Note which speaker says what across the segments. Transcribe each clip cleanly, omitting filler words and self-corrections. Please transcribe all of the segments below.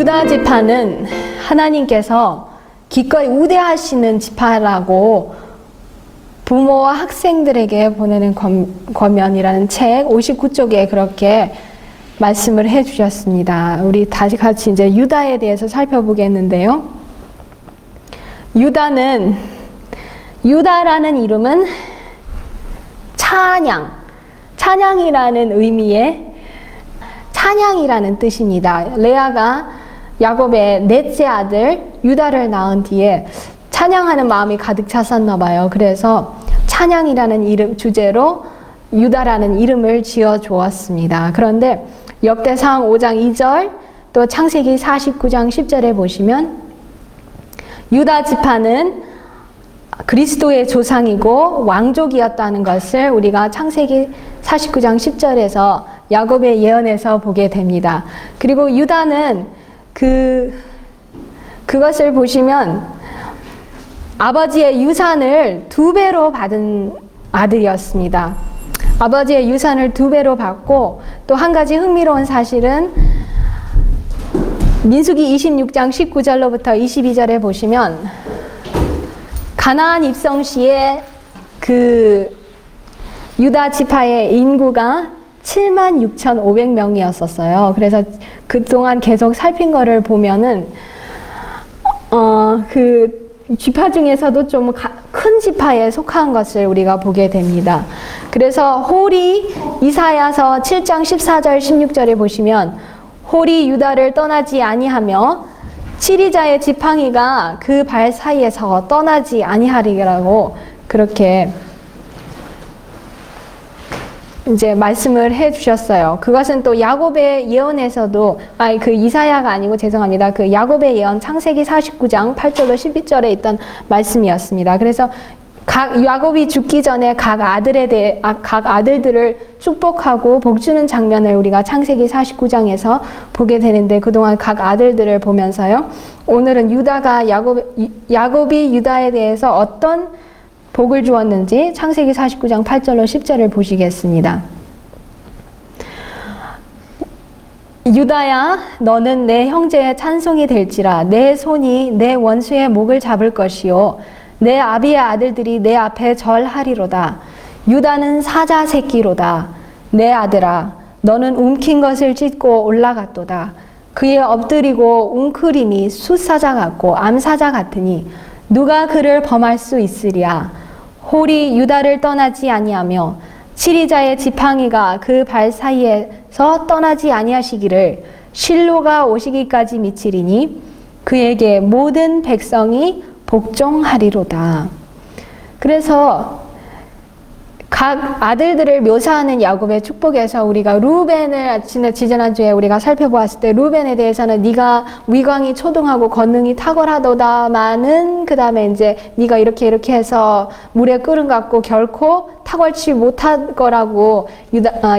Speaker 1: 유다 지파는 하나님께서 기꺼이 우대하시는 지파라고 부모와 학생들에게 보내는 권면이라는 책 59쪽에 그렇게 말씀을 해주셨습니다. 우리 다시 같이 이제 유다에 대해서 살펴보겠는데요. 유다라는 이름은 찬양이라는 의미의 찬양이라는 뜻입니다. 레아가 야곱의 넷째 아들 유다를 낳은 뒤에 찬양하는 마음이 가득 찼었나 봐요. 그래서 찬양이라는 이름 주제로 유다라는 이름을 지어 주었습니다. 그런데 역대상 5장 2절 또 창세기 49장 10절에 보시면 유다 지파는 그리스도의 조상이고 왕족이었다는 것을 우리가 창세기 49장 10절에서 야곱의 예언에서 보게 됩니다. 그리고 유다는 그것을 보시면 아버지의 유산을 2배로 받은 아들이었습니다. 아버지의 유산을 2배로 받고 또 한 가지 흥미로운 사실은 민수기 26장 19절로부터 22절에 보시면 가나안 입성 시에 유다 지파의 인구가 76,500명이었었어요. 그래서 그동안 계속 살핀 거를 보면은 그 지파 중에서도 좀 큰 지파에 속한 것을 우리가 보게 됩니다. 그래서 홀이 이사야서 7장 14절 16절에 보시면 홀이 유다를 떠나지 아니하며 치리자의 지팡이가 그 발 사이에서 떠나지 아니하리라고 그렇게 이제 말씀을 해 주셨어요. 그것은 또 야곱의 예언에서도 그 이사야가 아니고 죄송합니다. 그 야곱의 예언 창세기 49장 8절로 12절에 있던 말씀이었습니다. 그래서 야곱이 죽기 전에 각 아들들을 축복하고 복주는 장면을 우리가 창세기 49장에서 보게 되는데 그동안 각 아들들을 보면서요. 오늘은 야곱이 유다에 대해서 어떤 복을 주었는지 창세기 49장 8절로 10절을 보시겠습니다. 유다야, 너는 내 형제의 찬송이 될지라. 내 손이 내 원수의 목을 잡을 것이요 내 아비의 아들들이 내 앞에 절하리로다. 유다는 사자 새끼로다. 내 아들아, 너는 움킨 것을 찢고 올라갔도다. 그의 엎드리고 웅크림이 숫사자 같고 암사자 같으니 누가 그를 범할 수 있으랴. 홀이 유다를 떠나지 아니하며 치리자의 지팡이가 그 발 사이에서 떠나지 아니하시기를 실로가 오시기까지 미치리니 그에게 모든 백성이 복종하리로다. 그래서 각 아들들을 묘사하는 야곱의 축복에서 우리가 루벤을 지난주에 우리가 살펴보았을 때 루벤에 대해서는 네가 위광이 초등하고 권능이 탁월하도다마는 그 다음에 이제 네가 이렇게 해서 물에 끓은 것 같고 결코 탁월치 못할 거라고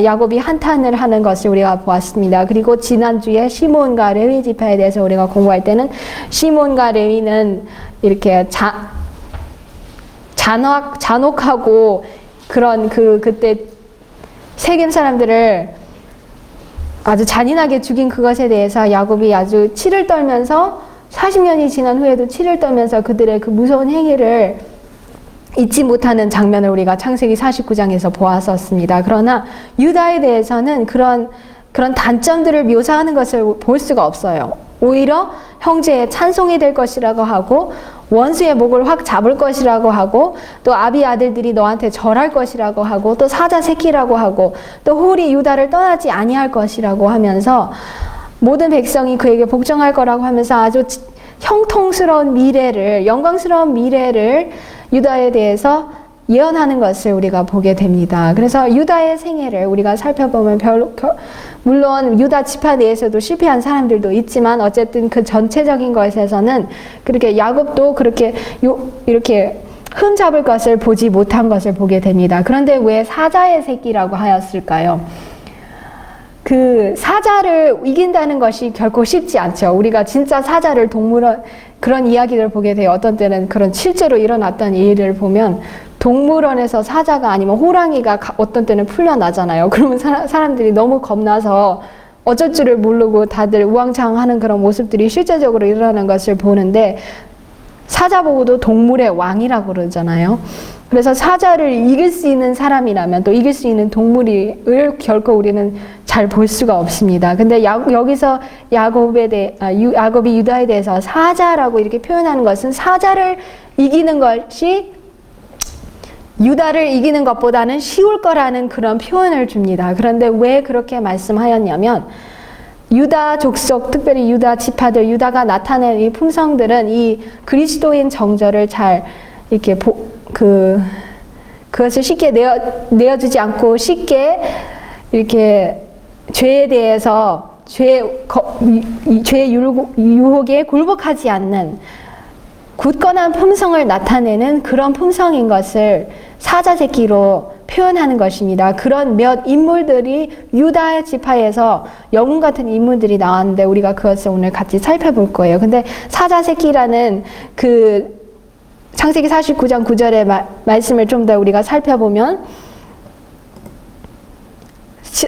Speaker 1: 야곱이 한탄을 하는 것을 우리가 보았습니다. 그리고 지난주에 시몬과 레위 지파에 대해서 우리가 공부할 때는 시몬과 레위는 이렇게 잔혹하고 그런 그때 세겜 사람들을 아주 잔인하게 죽인 그것에 대해서 야곱이 아주 치를 떨면서 40년이 지난 후에도 치를 떨면서 그들의 그 무서운 행위를 잊지 못하는 장면을 우리가 창세기 49장에서 보았었습니다. 그러나 유다에 대해서는 그런 단점들을 묘사하는 것을 볼 수가 없어요. 오히려 형제의 찬송이 될 것이라고 하고 원수의 목을 확 잡을 것이라고 하고 또 아비 아들들이 너한테 절할 것이라고 하고 또 사자 새끼라고 하고 또 홀이 유다를 떠나지 아니할 것이라고 하면서 모든 백성이 그에게 복종할 거라고 하면서 아주 형통스러운 미래를 영광스러운 미래를 유다에 대해서 예언하는 것을 우리가 보게 됩니다. 그래서 유다의 생애를 우리가 살펴보면 물론 유다 지파 내에서도 실패한 사람들도 있지만 어쨌든 그 전체적인 것에서는 그렇게 야곱도 그렇게 이렇게 흠잡을 것을 보지 못한 것을 보게 됩니다. 그런데 왜 사자의 새끼라고 하였을까요? 그 사자를 이긴다는 것이 결코 쉽지 않죠. 우리가 진짜 사자를 동물원 그런 이야기를 보게 돼요. 어떤 때는 그런 실제로 일어났던 일을 보면 동물원에서 사자가 아니면 호랑이가 어떤 때는 풀려나잖아요. 그러면 사람들이 너무 겁나서 어쩔 줄을 모르고 다들 우왕좌왕하는 그런 모습들이 실제적으로 일어나는 것을 보는데, 사자 보고도 동물의 왕이라고 그러잖아요. 그래서 사자를 이길 수 있는 사람이라면, 또 이길 수 있는 동물을 결코 우리는 잘 볼 수가 없습니다. 근데 여기서 야곱이 유다에 대해서 사자라고 이렇게 표현하는 것은, 사자를 이기는 것이 유다를 이기는 것보다는 쉬울 거라는 그런 표현을 줍니다. 그런데 왜 그렇게 말씀하였냐면, 유다 족속, 특별히 유다 지파들, 유다가 나타낸 이 품성들은 이 그리스도인 정절을 잘 이렇게 그것을 쉽게 내어주지 않고, 쉽게 이렇게 죄에 대해서 죄의 유혹에 굴복하지 않는 굳건한 품성을 나타내는 그런 품성인 것을 사자 새끼로 표현하는 것입니다. 그런 몇 인물들이 유다 지파에서 영웅 같은 인물들이 나왔는데, 우리가 그것을 오늘 같이 살펴볼 거예요. 근데 사자 새끼라는 그 창세기 49장 9절의 말씀을 좀 더 우리가 살펴보면,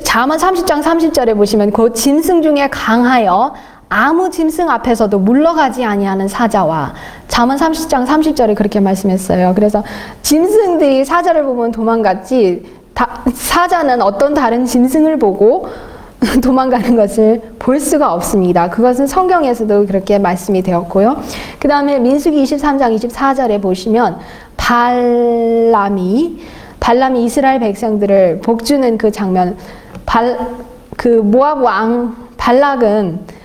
Speaker 1: 잠언 30장 30절에 보시면, 곧 짐승 중에 강하여 아무 짐승 앞에서도 물러가지 아니하는 사자와, 잠언 30장 30절에 그렇게 말씀했어요. 그래서 짐승들이 사자를 보면 도망갔지, 사자는 어떤 다른 짐승을 보고 도망가는 것을 볼 수가 없습니다. 그것은 성경에서도 그렇게 말씀이 되었고요. 그 다음에 민수기 23장 24절에 보시면, 발람이 이스라엘 백성들을 복주는 그 장면, 모압 왕 발락은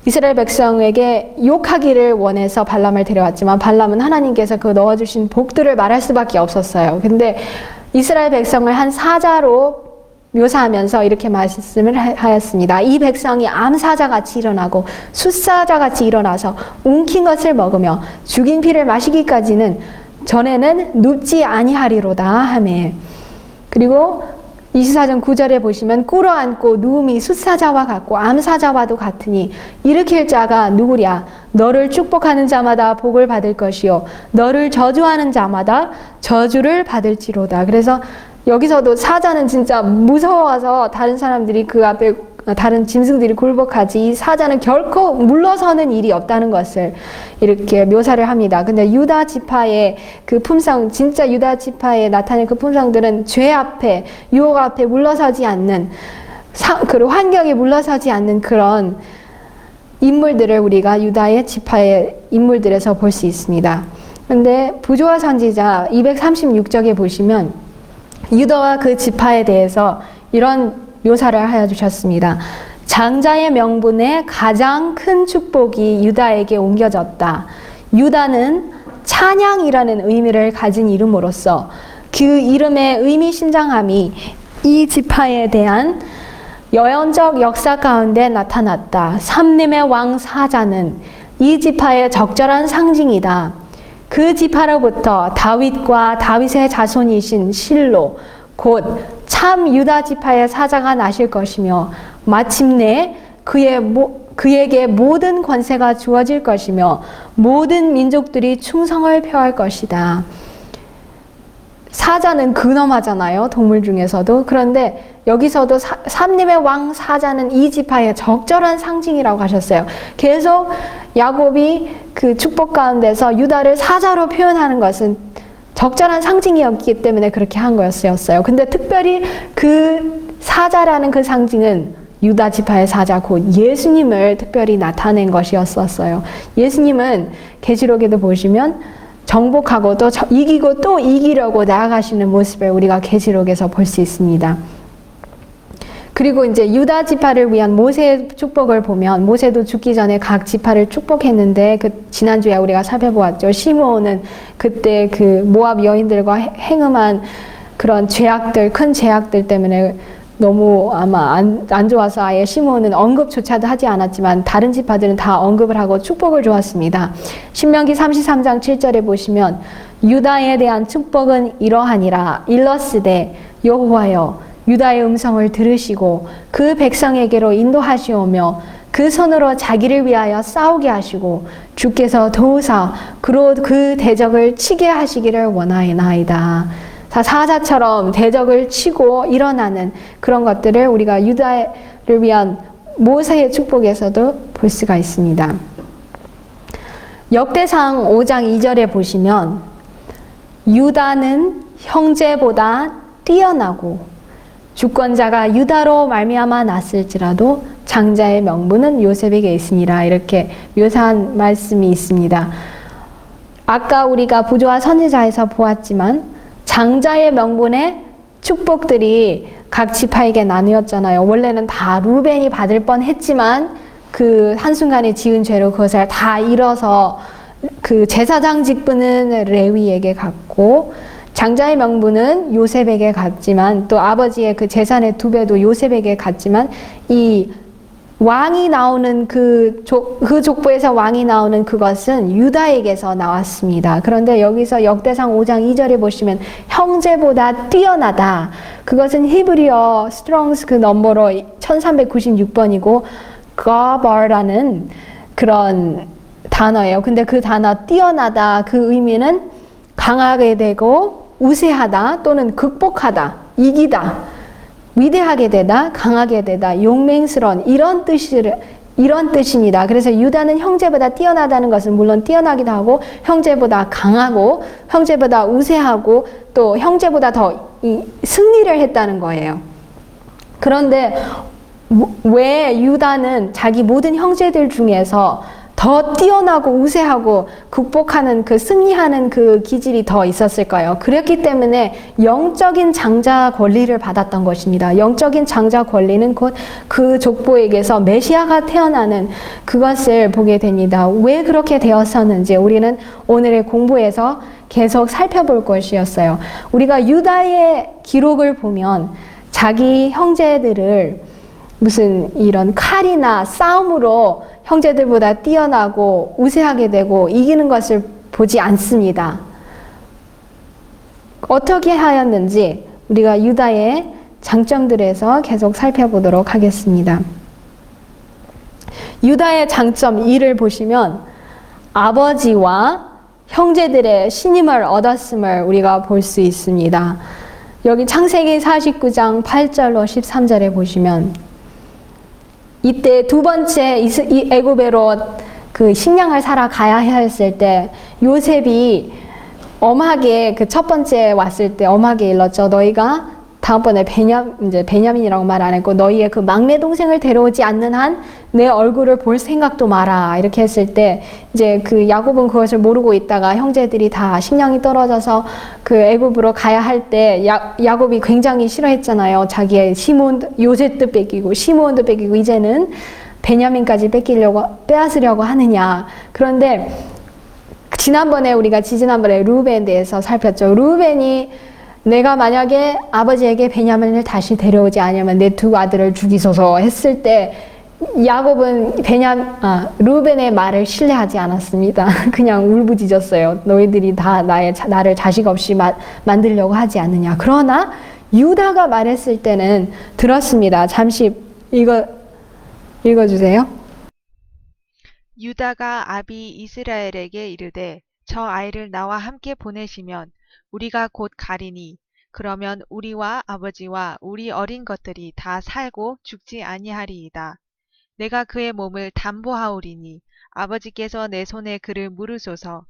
Speaker 1: 이스라엘 백성에게 욕하기를 원해서 발람을 데려왔지만, 발람은 하나님께서 그 넣어주신 복들을 말할 수밖에 없었어요. 근데 이스라엘 백성을 한 사자로 묘사하면서 이렇게 말씀을 하였습니다. 이 백성이 암사자같이 일어나고 숫사자같이 일어나서 움킨 것을 먹으며 죽인 피를 마시기까지는 전에는 눕지 아니하리로다 하매. 그리고 24장 9절에 보시면, 꿇어앉고 누움이 숫사자와 같고 암사자와도 같으니 일으킬 자가 누구랴? 너를 축복하는 자마다 복을 받을 것이요 너를 저주하는 자마다 저주를 받을지로다. 그래서 여기서도 사자는 진짜 무서워서 다른 사람들이 그 앞에, 다른 짐승들이 굴복하지, 이 사자는 결코 물러서는 일이 없다는 것을 이렇게 묘사를 합니다. 근데 유다 지파의 그 품성, 진짜 유다 지파에 나타낸 그 품성들은 죄 앞에, 유혹 앞에 물러서지 않는, 그리고 환경에 물러서지 않는 그런 인물들을 우리가 유다의 지파의 인물들에서 볼 수 있습니다. 근데 부조와 선지자 236쪽에 보시면, 유다와 그 지파에 대해서 이런 묘사를 하여 주셨습니다. 장자의 명분에 가장 큰 축복이 유다에게 옮겨졌다. 유다는 찬양이라는 의미를 가진 이름으로서 그 이름의 의미심장함이 이 지파에 대한 여연적 역사 가운데 나타났다. 삼림의 왕 사자는 이 지파의 적절한 상징이다. 그 지파로부터 다윗과 다윗의 자손이신 실로, 곧 참 유다 지파의 사자가 나실 것이며, 마침내 그에게 모든 권세가 주어질 것이며 모든 민족들이 충성을 표할 것이다. 사자는 근엄하잖아요, 동물 중에서도. 그런데 여기서도 삼림의 왕 사자는 이 지파의 적절한 상징이라고 하셨어요. 계속 야곱이 그 축복 가운데서 유다를 사자로 표현하는 것은 적절한 상징이었기 때문에 그렇게 한 거였어요. 근데 특별히 그 사자라는 그 상징은 유다 지파의 사자, 곧 예수님을 특별히 나타낸 것이었었어요. 예수님은 계시록에도 보시면 정복하고 또 이기고 또 이기려고 나아가시는 모습을 우리가 계시록에서 볼 수 있습니다. 그리고 이제 유다 지파를 위한 모세의 축복을 보면, 모세도 죽기 전에 각 지파를 축복했는데, 그 지난주에 우리가 살펴보았죠. 시므온은 그때 그 모압 여인들과 행음한 그런 죄악들, 큰 죄악들 때문에 너무 아마 안 좋아서 아예 시므온은 언급조차도 하지 않았지만 다른 지파들은 다 언급을 하고 축복을 주었습니다. 신명기 33장 7절에 보시면, 유다에 대한 축복은 이러하니라. 일러스되 여호와여 유다의 음성을 들으시고 그 백성에게로 인도하시오며 그 손으로 자기를 위하여 싸우게 하시고 주께서 도우사 그로 그 대적을 치게 하시기를 원하나이다. 사자처럼 대적을 치고 일어나는 그런 것들을 우리가 유다를 위한 모세의 축복에서도 볼 수가 있습니다. 역대상 5장 2절에 보시면 유다는 형제보다 뛰어나고 주권자가 유다로 말미암아 났을지라도 장자의 명분은 요셉에게 있으니라, 이렇게 묘사한 말씀이 있습니다. 아까 우리가 부조와 선지자에서 보았지만 장자의 명분의 축복들이 각 지파에게 나누었잖아요. 원래는 다 루벤이 받을 뻔했지만 그 한순간에 지은 죄로 그것을 다 잃어서 그 제사장 직분은 레위에게 갔고 장자의 명분은 요셉에게 갔지만 또 아버지의 그 재산의 2배도 요셉에게 갔지만 이 왕이 나오는 그 족보에서 왕이 나오는 그것은 유다에게서 나왔습니다. 그런데 여기서 역대상 5장 2절에 보시면 형제보다 뛰어나다. 그것은 히브리어 스트롱스 그 넘버로 1396번이고 가버라는 그런 단어예요. 근데 그 단어 뛰어나다, 그 의미는 강하게 되고 우세하다 또는 극복하다, 이기다, 위대하게 되다, 강하게 되다, 용맹스러운 이런 뜻입니다. 그래서 유다는 형제보다 뛰어나다는 것은 물론 뛰어나기도 하고 형제보다 강하고 형제보다 우세하고 또 형제보다 더 승리를 했다는 거예요. 그런데 왜 유다는 자기 모든 형제들 중에서 더 뛰어나고 우세하고 극복하는 그 승리하는 그 기질이 더 있었을까요? 그렇기 때문에 영적인 장자 권리를 받았던 것입니다. 영적인 장자 권리는 곧 그 족보에게서 메시아가 태어나는 그것을 보게 됩니다. 왜 그렇게 되었었는지 우리는 오늘의 공부에서 계속 살펴볼 것이었어요. 우리가 유다의 기록을 보면 자기 형제들을 무슨 이런 칼이나 싸움으로 형제들보다 뛰어나고 우세하게 되고 이기는 것을 보지 않습니다. 어떻게 하였는지 우리가 유다의 장점들에서 계속 살펴보도록 하겠습니다. 유다의 장점 1을 보시면 아버지와 형제들의 신임을 얻었음을 우리가 볼 수 있습니다. 여기 창세기 49장 8절로 13절에 보시면 이때 두 번째 애굽으로 그 식량을 사러 가야 했을 때 요셉이 엄하게 그 첫 번째 왔을 때 엄하게 일렀죠. 너희가 다음번에 베냐민이라고 말 안 했고 너희의 그 막내 동생을 데려오지 않는 한 내 얼굴을 볼 생각도 마라. 이렇게 했을 때 이제 그 야곱은 그것을 모르고 있다가 형제들이 다 식량이 떨어져서 그 애굽으로 가야 할 때 야곱이 굉장히 싫어했잖아요. 자기의 요셉도 뺏기고 시므온도 뺏기고 이제는 베냐민까지 빼앗으려고 하느냐. 그런데 지난번에 루벤에 대해서 살폈죠. 루벤이 내가 만약에 아버지에게 베냐민을 다시 데려오지 않으면 내 두 아들을 죽이소서 했을 때 야곱은 루벤의 말을 신뢰하지 않았습니다. 그냥 울부짖었어요. 너희들이 다 나를 자식 없이 만들려고 하지 않느냐. 그러나 유다가 말했을 때는 들었습니다. 잠시 읽어주세요.
Speaker 2: 유다가 아비 이스라엘에게 이르되 저 아이를 나와 함께 보내시면 우리가 곧 가리니 그러면 우리와 아버지와 우리 어린 것들이 다 살고 죽지 아니하리이다. 내가 그의 몸을 담보하오리니 아버지께서 내 손에 그를 물으소서.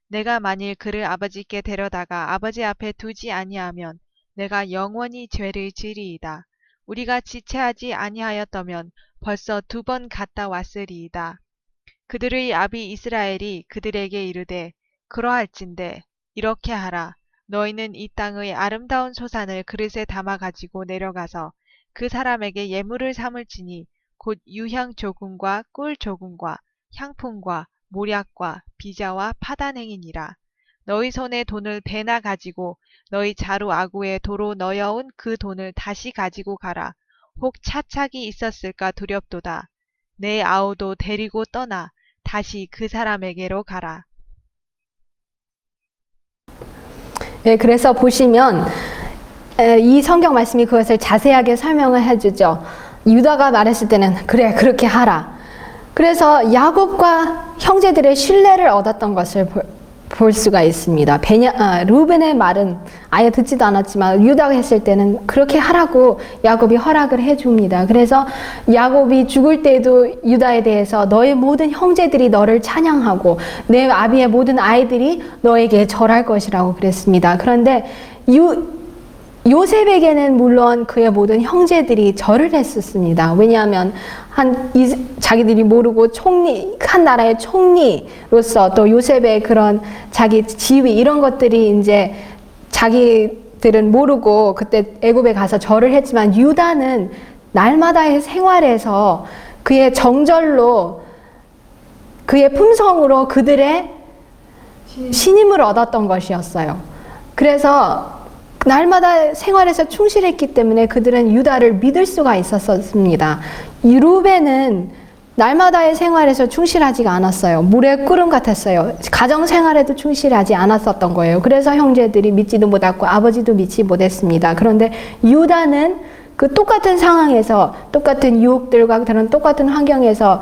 Speaker 2: 내가 만일 그를 아버지께 데려다가 아버지 앞에 두지 아니하면 내가 영원히 죄를 지리이다. 우리가 지체하지 아니하였다면 벌써 2번 갔다 왔으리이다. 그들의 아비 이스라엘이 그들에게 이르되 그러할진대 이렇게 하라. 너희는 이 땅의 아름다운 소산을 그릇에 담아 가지고 내려가서 그 사람에게 예물을 삼을지니 곧 유향 조금과 꿀 조금과 향품과 모략과 비자와 파단행이니라. 너희 손에 돈을 배나 가지고 너희 자루 아구에 도로 넣어온 그 돈을 다시 가지고 가라. 혹 차착이 있었을까 두렵도다. 내 아우도 데리고 떠나 다시 그 사람에게로 가라.
Speaker 1: 네, 그래서 보시면 이 성경 말씀이 그것을 자세하게 설명을 해주죠. 유다가 말했을 때는 그래 그렇게 하라. 그래서 야곱과 형제들의 신뢰를 얻었던 것을 볼 수가 있습니다. 루벤의 말은 아예 듣지도 않았지만 유다가 했을 때는 그렇게 하라고 야곱이 허락을 해줍니다. 그래서 야곱이 죽을 때도 유다에 대해서 너의 모든 형제들이 너를 찬양하고 내 아비의 모든 아이들이 너에게 절할 것이라고 그랬습니다. 그런데 요셉에게는 물론 그의 모든 형제들이 절을 했었습니다. 왜냐하면 자기들이 모르고 한 나라의 총리로서 또 요셉의 그런 자기 지위 이런 것들이 이제 자기들은 모르고 그때 애굽에 가서 절을 했지만 유다는 날마다의 생활에서 그의 정절로 그의 품성으로 그들의 신임을 얻었던 것이었어요. 그래서 날마다 생활에서 충실했기 때문에 그들은 유다를 믿을 수가 있었습니다. 루벤은 날마다의 생활에서 충실하지가 않았어요. 물의 끓음 같았어요. 가정 생활에도 충실하지 않았었던 거예요. 그래서 형제들이 믿지도 못했고 아버지도 믿지 못했습니다. 그런데 유다는 그 똑같은 상황에서 똑같은 유혹들과 그런 똑같은 환경에서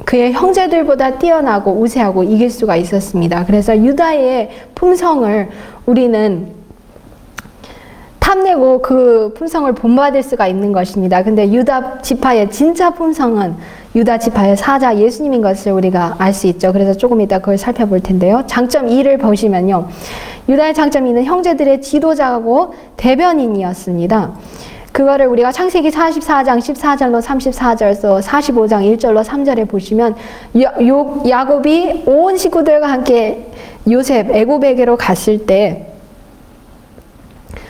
Speaker 1: 그의 형제들보다 뛰어나고 우세하고 이길 수가 있었습니다. 그래서 유다의 품성을 우리는 탐내고 그 품성을 본받을 수가 있는 것입니다. 근데 유다 지파의 진짜 품성은 유다 지파의 사자 예수님인 것을 우리가 알 수 있죠. 그래서 조금 이따 그걸 살펴볼 텐데요. 장점 2를 보시면요. 유다의 장점 2는 형제들의 지도자고 대변인이었습니다. 그거를 우리가 창세기 44장 14절로 34절서 45장 1절로 3절에 보시면 야곱이 온 식구들과 함께 요셉 애굽에게로 갔을 때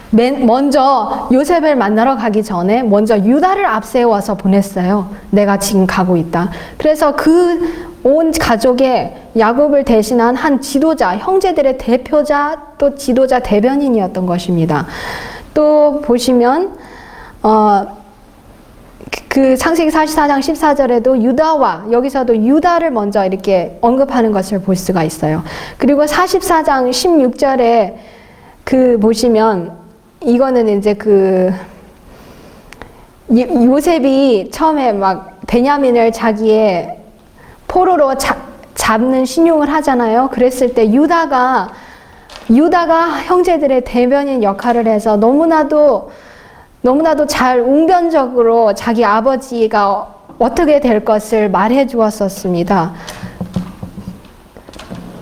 Speaker 1: 먼저 요셉을 만나러 가기 전에 먼저 유다를 앞세워서 보냈어요. 내가 지금 가고 있다. 그래서 그 온 가족의 야곱을 대신한 한 지도자, 형제들의 대표자 또 지도자 대변인이었던 것입니다. 또 보시면 그 창세기 44장 14절에도 유다와 여기서도 유다를 먼저 이렇게 언급하는 것을 볼 수가 있어요. 그리고 44장 16절에 그 보시면 이거는 이제 그 요셉이 처음에 막 베냐민을 자기의 포로로 잡는 신용을 하잖아요. 그랬을 때 유다가 형제들의 대변인 역할을 해서 너무나도 잘 웅변적으로 자기 아버지가 어떻게 될 것을 말해 주었었습니다.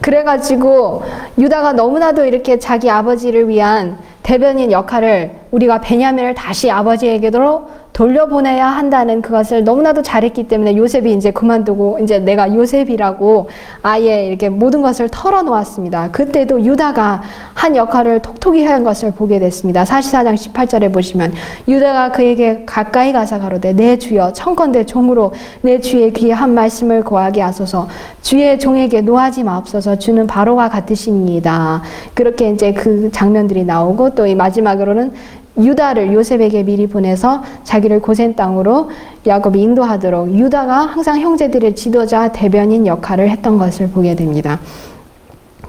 Speaker 1: 그래가지고 유다가 너무나도 이렇게 자기 아버지를 위한 대변인 역할을 우리가 베냐민을 다시 아버지에게로 돌려보내야 한다는 그것을 너무나도 잘했기 때문에 요셉이 이제 그만두고 이제 내가 요셉이라고 아예 이렇게 모든 것을 털어놓았습니다. 그때도 유다가 한 역할을 톡톡히 한 것을 보게 됐습니다. 44장 18절에 보시면 유다가 그에게 가까이 가서 가로되 내 주여 청컨대 종으로 내 주의 귀에 한 말씀을 고하게 하소서 주의 종에게 노하지 마옵소서 주는 바로와 같으십니다. 그렇게 이제 그 장면들이 나오고 또 이 마지막으로는 유다를 요셉에게 미리 보내서 자기를 고센 땅으로 야곱이 인도하도록 유다가 항상 형제들의 지도자 대변인 역할을 했던 것을 보게 됩니다.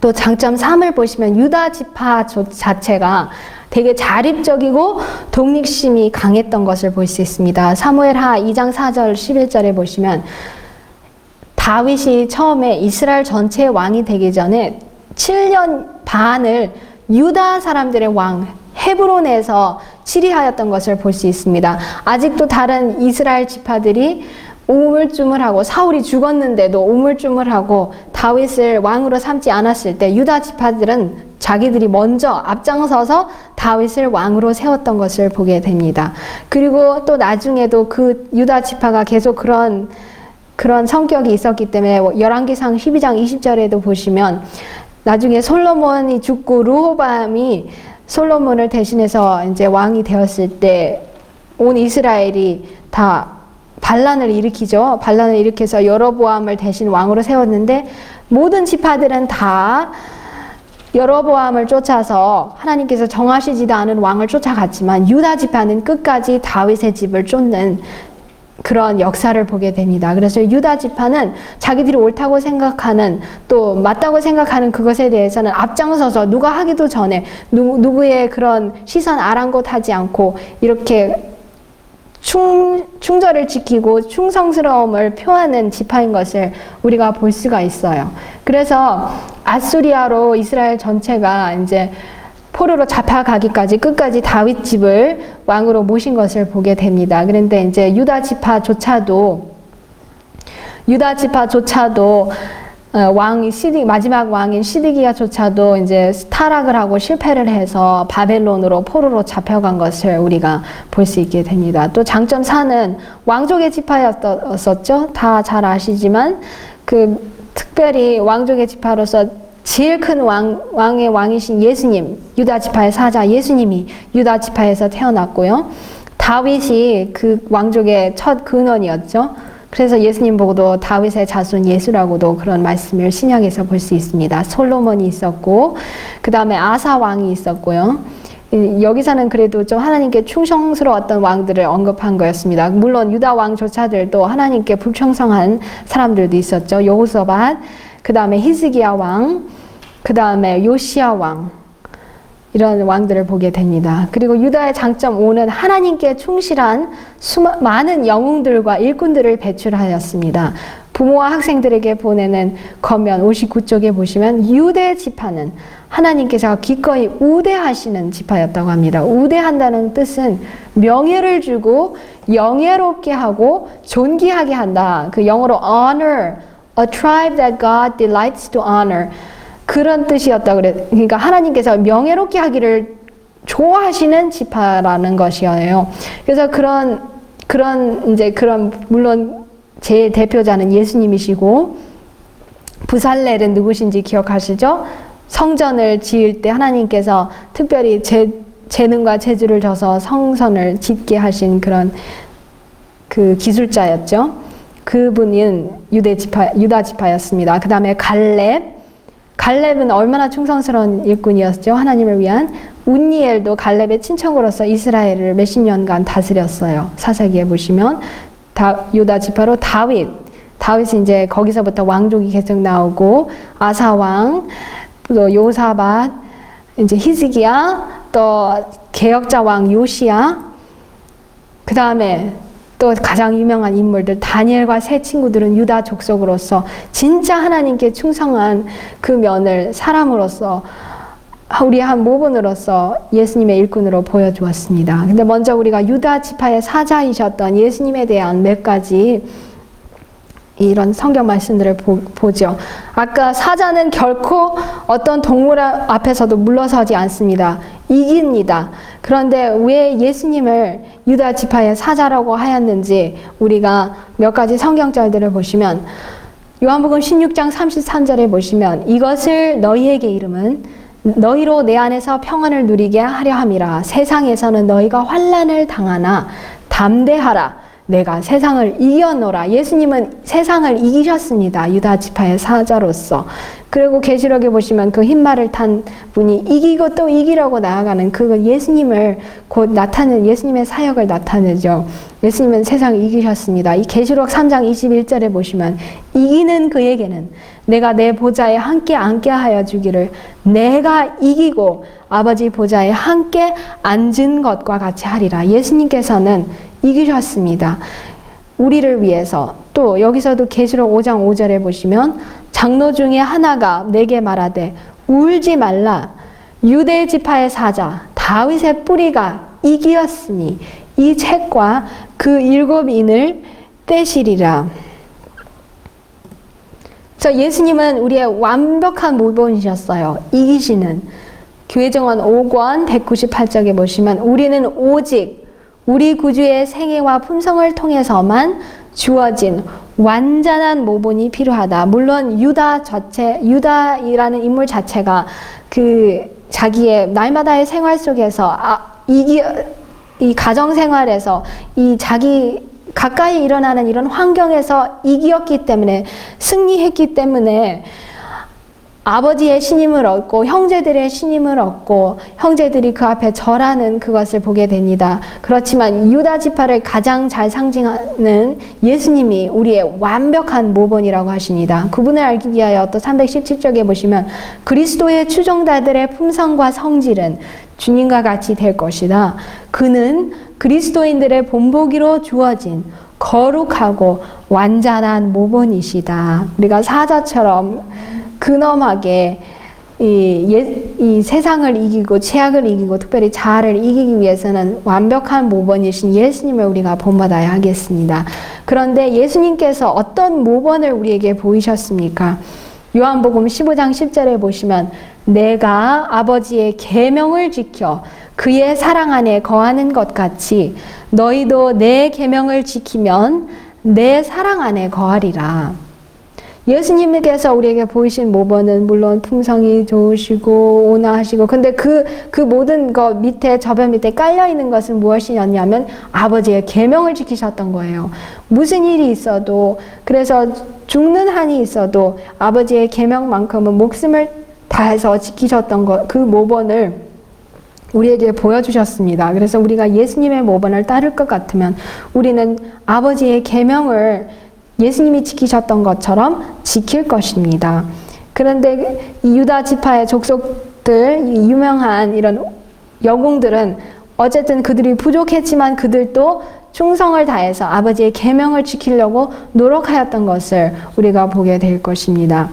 Speaker 1: 또 장점 3을 보시면 유다 지파 자체가 되게 자립적이고 독립심이 강했던 것을 볼 수 있습니다. 사무엘하 2장 4절 11절에 보시면 다윗이 처음에 이스라엘 전체의 왕이 되기 전에 7년 반을 유다 사람들의 왕 헤브론에서 치리하였던 것을 볼 수 있습니다. 아직도 다른 이스라엘 지파들이 우물쭈물하고 사울이 죽었는데도 우물쭈물하고 다윗을 왕으로 삼지 않았을 때 유다 지파들은 자기들이 먼저 앞장서서 다윗을 왕으로 세웠던 것을 보게 됩니다. 그리고 또 나중에도 그 유다 지파가 계속 그런 성격이 있었기 때문에 열왕기상 12장 20절에도 보시면 나중에 솔로몬이 죽고 르호보암이 솔로몬을 대신해서 이제 왕이 되었을 때 온 이스라엘이 다 반란을 일으키죠. 반란을 일으켜서 여로보암을 대신 왕으로 세웠는데 모든 지파들은 다 여로보암을 쫓아서 하나님께서 정하시지도 않은 왕을 쫓아갔지만 유다 지파는 끝까지 다윗의 집을 쫓는 그런 역사를 보게 됩니다. 그래서 유다 지파는 자기들이 옳다고 생각하는 또 맞다고 생각하는 그것에 대해서는 앞장서서 누가 하기도 전에 누구의 그런 시선 아랑곳하지 않고 이렇게 충절을 지키고 충성스러움을 표하는 지파인 것을 우리가 볼 수가 있어요. 그래서 아수리아로 이스라엘 전체가 이제 포로로 잡혀가기까지 끝까지 다윗 집을 왕으로 모신 것을 보게 됩니다. 그런데 이제 유다 지파조차도 마지막 왕인 시드기야조차도 이제 타락을 하고 실패를 해서 바벨론으로 포로로 잡혀간 것을 우리가 볼 수 있게 됩니다. 또 장점 4는 왕족의 지파였었죠. 다 잘 아시지만 특별히 왕족의 지파로서 제일 큰 왕의 왕이신 예수님, 유다 지파의 사자 예수님이 유다 지파에서 태어났고요. 다윗이 그 왕족의 첫 근원이었죠. 그래서 예수님 보고도 다윗의 자손 예수라고도 그런 말씀을 신약에서 볼 수 있습니다. 솔로몬이 있었고, 그 다음에 아사 왕이 있었고요. 여기서는 그래도 좀 하나님께 충성스러웠던 왕들을 언급한 거였습니다. 물론 유다 왕조차들도 하나님께 불충성한 사람들도 있었죠. 여호사밧, 그 다음에 히스기야 왕, 그 다음에 요시야 왕, 이런 왕들을 보게 됩니다. 그리고 유다의 장점 5는 하나님께 충실한 많은 영웅들과 일꾼들을 배출하였습니다. 부모와 학생들에게 보내는 겉면 59쪽에 보시면 유대 지파는 하나님께서 기꺼이 우대하시는 지파였다고 합니다. 우대한다는 뜻은 명예를 주고 영예롭게 하고 존귀하게 한다. 그 영어로 honor, a tribe that God delights to honor. 그런 뜻이었다고 그래요. 그러니까 하나님께서 명예롭게 하기를 좋아하시는 지파라는 것이에요. 그래서 물론 제 대표자는 예수님이시고, 부살렐은 누구신지 기억하시죠? 성전을 지을 때 하나님께서 특별히 재능과 재주를 줘서 성전을 짓게 하신 그런 그 기술자였죠. 그분은 유다 지파였습니다. 그 다음에 갈렙은 얼마나 충성스러운 일꾼이었죠. 하나님을 위한. 운니엘도 갈렙의 친척으로서 이스라엘을 몇십 년간 다스렸어요. 사사기에 보시면 유다 지파로 다윗이 이제 거기서부터 왕족이 계속 나오고, 아사왕, 또 요사밧, 이제 히스기야, 또 개혁자 왕 요시야, 그 다음에 또 가장 유명한 인물들 다니엘과 세 친구들은 유다 족속으로서 진짜 하나님께 충성한 그 면을 사람으로서, 우리 한 모본으로서 예수님의 일꾼으로 보여주었습니다. 근데 먼저 우리가 유다 지파의 사자이셨던 예수님에 대한 몇 가지 이런 성경 말씀들을 보죠. 아까 사자는 결코 어떤 동물 앞에서도 물러서지 않습니다. 이깁니다. 그런데 왜 예수님을 유다 지파의 사자라고 하였는지 우리가 몇 가지 성경절들을 보시면, 요한복음 16장 33절에 보시면, 이것을 너희에게 이름은 너희로 내 안에서 평안을 누리게 하려 함이라. 세상에서는 너희가 환난을 당하나 담대하라. 내가 세상을 이겨노라. 예수님은 세상을 이기셨습니다. 유다 지파의 사자로서. 그리고 계시록에 보시면 그 흰말을 탄 분이 이기고 또 이기려고 나아가는 그 예수님을 곧 예수님의 사역을 나타내죠. 예수님은 세상을 이기셨습니다. 이 계시록 3장 21절에 보시면, 이기는 그에게는 내가 내 보좌에 함께 앉게 하여 주기를, 내가 이기고 아버지 보좌에 함께 앉은 것과 같이 하리라. 예수님께서는 이기셨습니다. 우리를 위해서. 또 여기서도 계시록 5장 5절에 보시면, 장로 중에 하나가 내게 말하되 울지 말라. 유대 지파의 사자 다윗의 뿌리가 이기었으니 이 책과 그 7인을 떼시리라. 예수님은 우리의 완벽한 모본이셨어요. 이기시는. 교회정원 5권 198쪽에 보시면, 우리는 오직 우리 구주의 생애와 품성을 통해서만 주어진 완전한 모본이 필요하다. 물론 유다이라는 인물 자체가 그 자기의 날마다의 생활 속에서 이 가정 생활에서 이 자기 가까이 일어나는 이런 환경에서 이기었기 때문에, 승리했기 때문에 아버지의 신임을 얻고 형제들의 신임을 얻고 형제들이 그 앞에 절하는 그것을 보게 됩니다. 그렇지만 유다 지파를 가장 잘 상징하는 예수님이 우리의 완벽한 모본이라고 하십니다. 그분을 알기 위하여 또 317쪽에 보시면, 그리스도의 추종자들의 품성과 성질은 주님과 같이 될 것이다. 그는 그리스도인들의 본보기로 주어진 거룩하고 완전한 모본이시다. 우리가 사자처럼 근엄하게 이 세상을 이기고 죄악을 이기고 특별히 자아를 이기기 위해서는 완벽한 모범이신 예수님을 우리가 본받아야 하겠습니다. 그런데 예수님께서 어떤 모범을 우리에게 보이셨습니까? 요한복음 15장 10절에 보시면 내가 아버지의 계명을 지켜 그의 사랑 안에 거하는 것 같이 너희도 내 계명을 지키면 내 사랑 안에 거하리라. 예수님께서 우리에게 보이신 모범은 물론 품성이 좋으시고 온화하시고 근데 그 모든 것 밑에 저변 밑에 깔려 있는 것은 무엇이었냐면 아버지의 계명을 지키셨던 거예요. 무슨 일이 있어도 그래서 죽는 한이 있어도 아버지의 계명만큼은 목숨을 다해서 지키셨던 것, 그 모범을 우리에게 보여주셨습니다. 그래서 우리가 예수님의 모범을 따를 것 같으면 우리는 아버지의 계명을 예수님이 지키셨던 것처럼 지킬 것입니다. 그런데 이 유다 지파의 족속들, 이 유명한 이런 영웅들은 어쨌든 그들이 부족했지만 그들도 충성을 다해서 아버지의 계명을 지키려고 노력하였던 것을 우리가 보게 될 것입니다.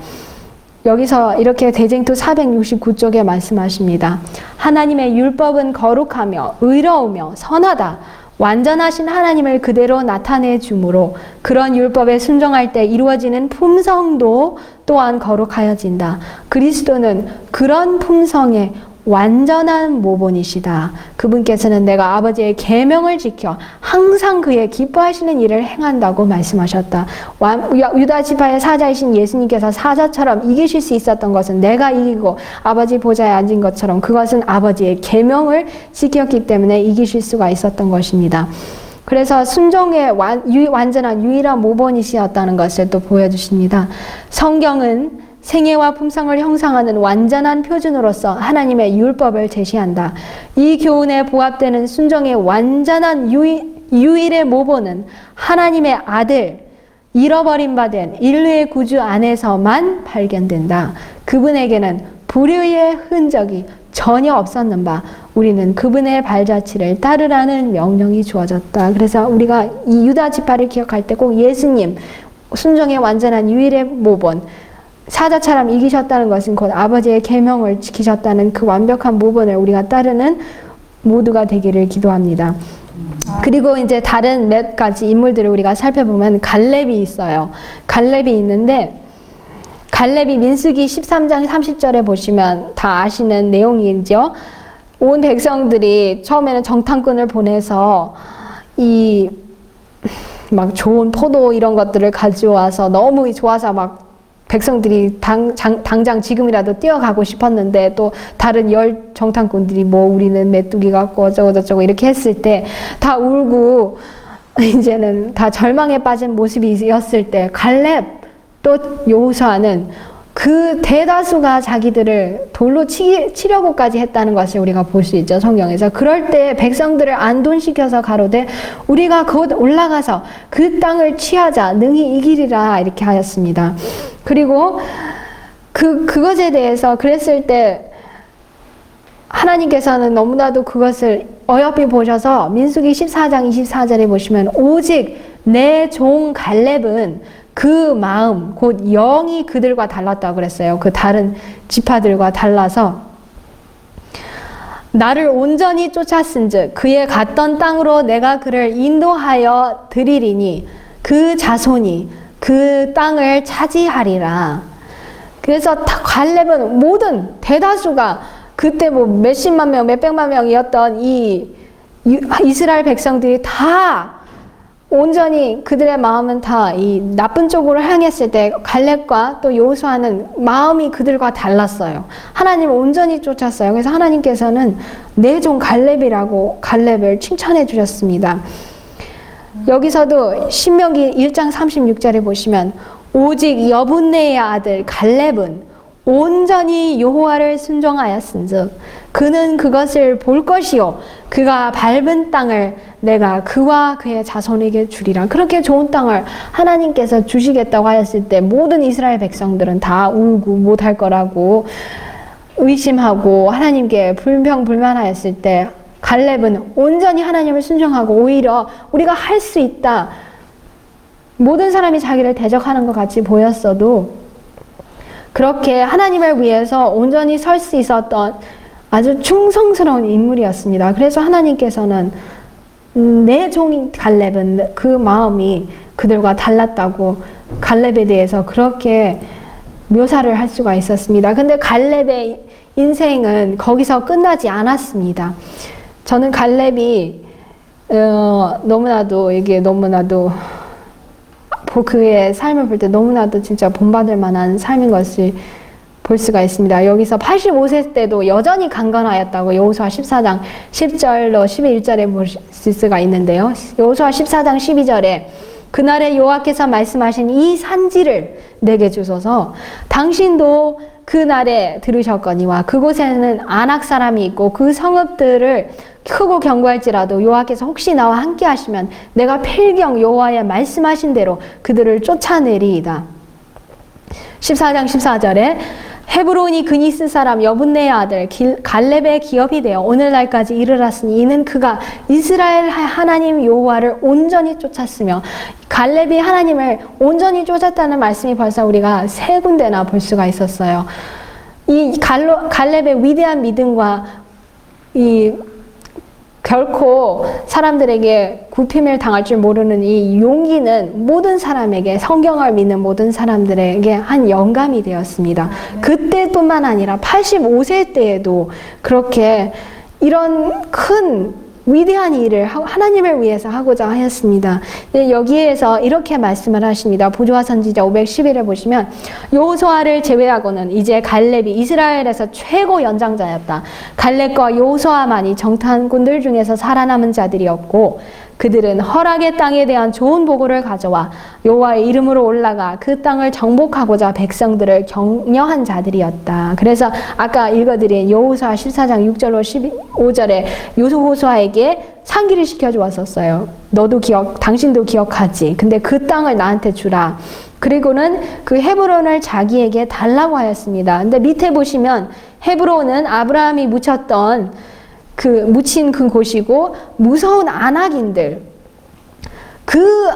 Speaker 1: 여기서 이렇게 대쟁투 469쪽에 말씀하십니다. 하나님의 율법은 거룩하며 의로우며 선하다. 완전하신 하나님을 그대로 나타내 주므로 그런 율법에 순종할 때 이루어지는 품성도 또한 거룩하여진다. 그리스도는 그런 품성의 완전한 모본이시다. 그분께서는 내가 아버지의 계명을 지켜 항상 그의 기뻐하시는 일을 행한다고 말씀하셨다. 유다 지파의 사자이신 예수님께서 사자처럼 이기실 수 있었던 것은 내가 이기고 아버지 보좌에 앉은 것처럼 그것은 아버지의 계명을 지켰기 때문에 이기실 수가 있었던 것입니다. 그래서 순종의 완전한 유일한 모본이시였다는 것을 또 보여주십니다. 성경은 생애와 품성을 형상하는 완전한 표준으로서 하나님의 율법을 제시한다. 이 교훈에 부합되는 순종의 완전한 유일의 모본은 하나님의 아들, 잃어버린 바 된 인류의 구주 안에서만 발견된다. 그분에게는 불의의 흔적이 전혀 없었는 바 우리는 그분의 발자취를 따르라는 명령이 주어졌다. 그래서 우리가 이 유다 지파를 기억할 때 꼭 예수님, 순종의 완전한 유일의 모본, 사자처럼 이기셨다는 것은 곧 아버지의 계명을 지키셨다는 그 완벽한 모본을 우리가 따르는 모두가 되기를 기도합니다. 그리고 이제 다른 몇 가지 인물들을 우리가 살펴보면 갈렙이 있어요. 갈렙이 있는데 갈렙이 민수기 13장 30절에 보시면 다 아시는 내용이죠. 온 백성들이 처음에는 정탐꾼을 보내서 이 막 좋은 포도 이런 것들을 가져와서 너무 좋아서 막 백성들이 당장 지금이라도 뛰어가고 싶었는데 또 다른 정탐꾼들이 뭐 우리는 메뚜기 같고 어쩌고 이렇게 했을 때 다 울고 이제는 다 절망에 빠진 모습이었을 때 갈렙 또 여호수아는 그 대다수가 자기들을 돌로 치려고까지 했다는 것을 우리가 볼 수 있죠, 성경에서. 그럴 때 백성들을 안돈시켜서 가로되 우리가 곧 올라가서 그 땅을 취하자 능히 이기리라 이렇게 하였습니다. 그리고 그것에 대해서 그랬을 때 하나님께서는 너무나도 그것을 어여삐 보셔서 민수기 14장 24절에 보시면 오직 내 종 갈렙은 그 마음 곧 영이 그들과 달랐다고 그랬어요. 그 다른 지파들과 달라서 나를 온전히 쫓았은즉 그의 갔던 땅으로 내가 그를 인도하여 드리리니 그 자손이 그 땅을 차지하리라. 그래서 갈렙은 모든 대다수가 그때 뭐 몇십만 명, 몇백만 명이었던 이 이스라엘 백성들이 다 온전히 그들의 마음은 다 이 나쁜 쪽으로 향했을 때 갈렙과 또 여호수아는 마음이 그들과 달랐어요. 하나님을 온전히 쫓았어요. 그래서 하나님께서는 내 종 갈렙이라고 갈렙을 칭찬해 주셨습니다. 여기서도 신명기 1장 36절에 보시면 오직 여분네의 아들 갈렙은 온전히 여호와를 순종하였은즉 그는 그것을 볼 것이요 그가 밟은 땅을 내가 그와 그의 자손에게 주리라. 그렇게 좋은 땅을 하나님께서 주시겠다고 하였을 때 모든 이스라엘 백성들은 다 울고 못할 거라고 의심하고 하나님께 불평불만하였을 때 갈렙은 온전히 하나님을 순종하고 오히려 우리가 할 수 있다. 모든 사람이 자기를 대적하는 것 같이 보였어도 그렇게 하나님을 위해서 온전히 설 수 있었던 아주 충성스러운 인물이었습니다. 그래서 하나님께서는 내 종인 갈렙은 그 마음이 그들과 달랐다고 갈렙에 대해서 그렇게 묘사를 할 수가 있었습니다. 근데 갈렙의 인생은 거기서 끝나지 않았습니다. 저는 갈렙이 너무나도 그의 삶을 볼 때 너무나도 진짜 본받을 만한 삶인 것을 볼 수가 있습니다. 여기서 85세 때도 여전히 강건하였다고 여호수아 14장 10절로 11절에 보실 수가 있는데요. 여호수아 14장 12절에 그날에 여호와께서 말씀하신 이 산지를 내게 주소서 당신도 그날에 들으셨거니와 그곳에는 아낙 사람이 있고 그 성읍들을 크고 견고할지라도 여호와께서 혹시 나와 함께 하시면 내가 필경 여호와의 말씀하신 대로 그들을 쫓아내리이다. 14장 14절에 헤브론이 그니스 사람 여분네의 아들 갈렙의 기업이 되어 오늘날까지 이르렀으니 이는 그가 이스라엘 하나님 여호와를 온전히 쫓았으며 갈렙이 하나님을 온전히 쫓았다는 말씀이 벌써 우리가 세 군데나 볼 수가 있었어요. 이 갈렙의 위대한 믿음과 이 결코 사람들에게 굽힘을 당할 줄 모르는 이 용기는 모든 사람에게 성경을 믿는 모든 사람들에게 한 영감이 되었습니다. 그때뿐만 아니라 85세 때에도 그렇게 이런 큰 위대한 일을 하나님을 위해서 하고자 하였습니다. 여기에서 이렇게 말씀을 하십니다. 보조와 선지자 511을 보시면 여호수아를 제외하고는 이제 갈렙이 이스라엘에서 최고 연장자였다. 갈렙과 여호수아만이 정탐꾼들 중에서 살아남은 자들이었고 그들은 허락의 땅에 대한 좋은 보고를 가져와 여호와의 이름으로 올라가 그 땅을 정복하고자 백성들을 격려한 자들이었다. 그래서 아까 읽어드린 여호수아 14장 6절로 15절에 여호수아에게 상기를 시켜주었었어요. 당신도 기억하지. 근데 그 땅을 나한테 주라. 그리고는 그 헤브론을 자기에게 달라고 하였습니다. 근데 밑에 보시면 헤브론은 아브라함이 묻힌 그 곳이고 무서운 아낙인들 그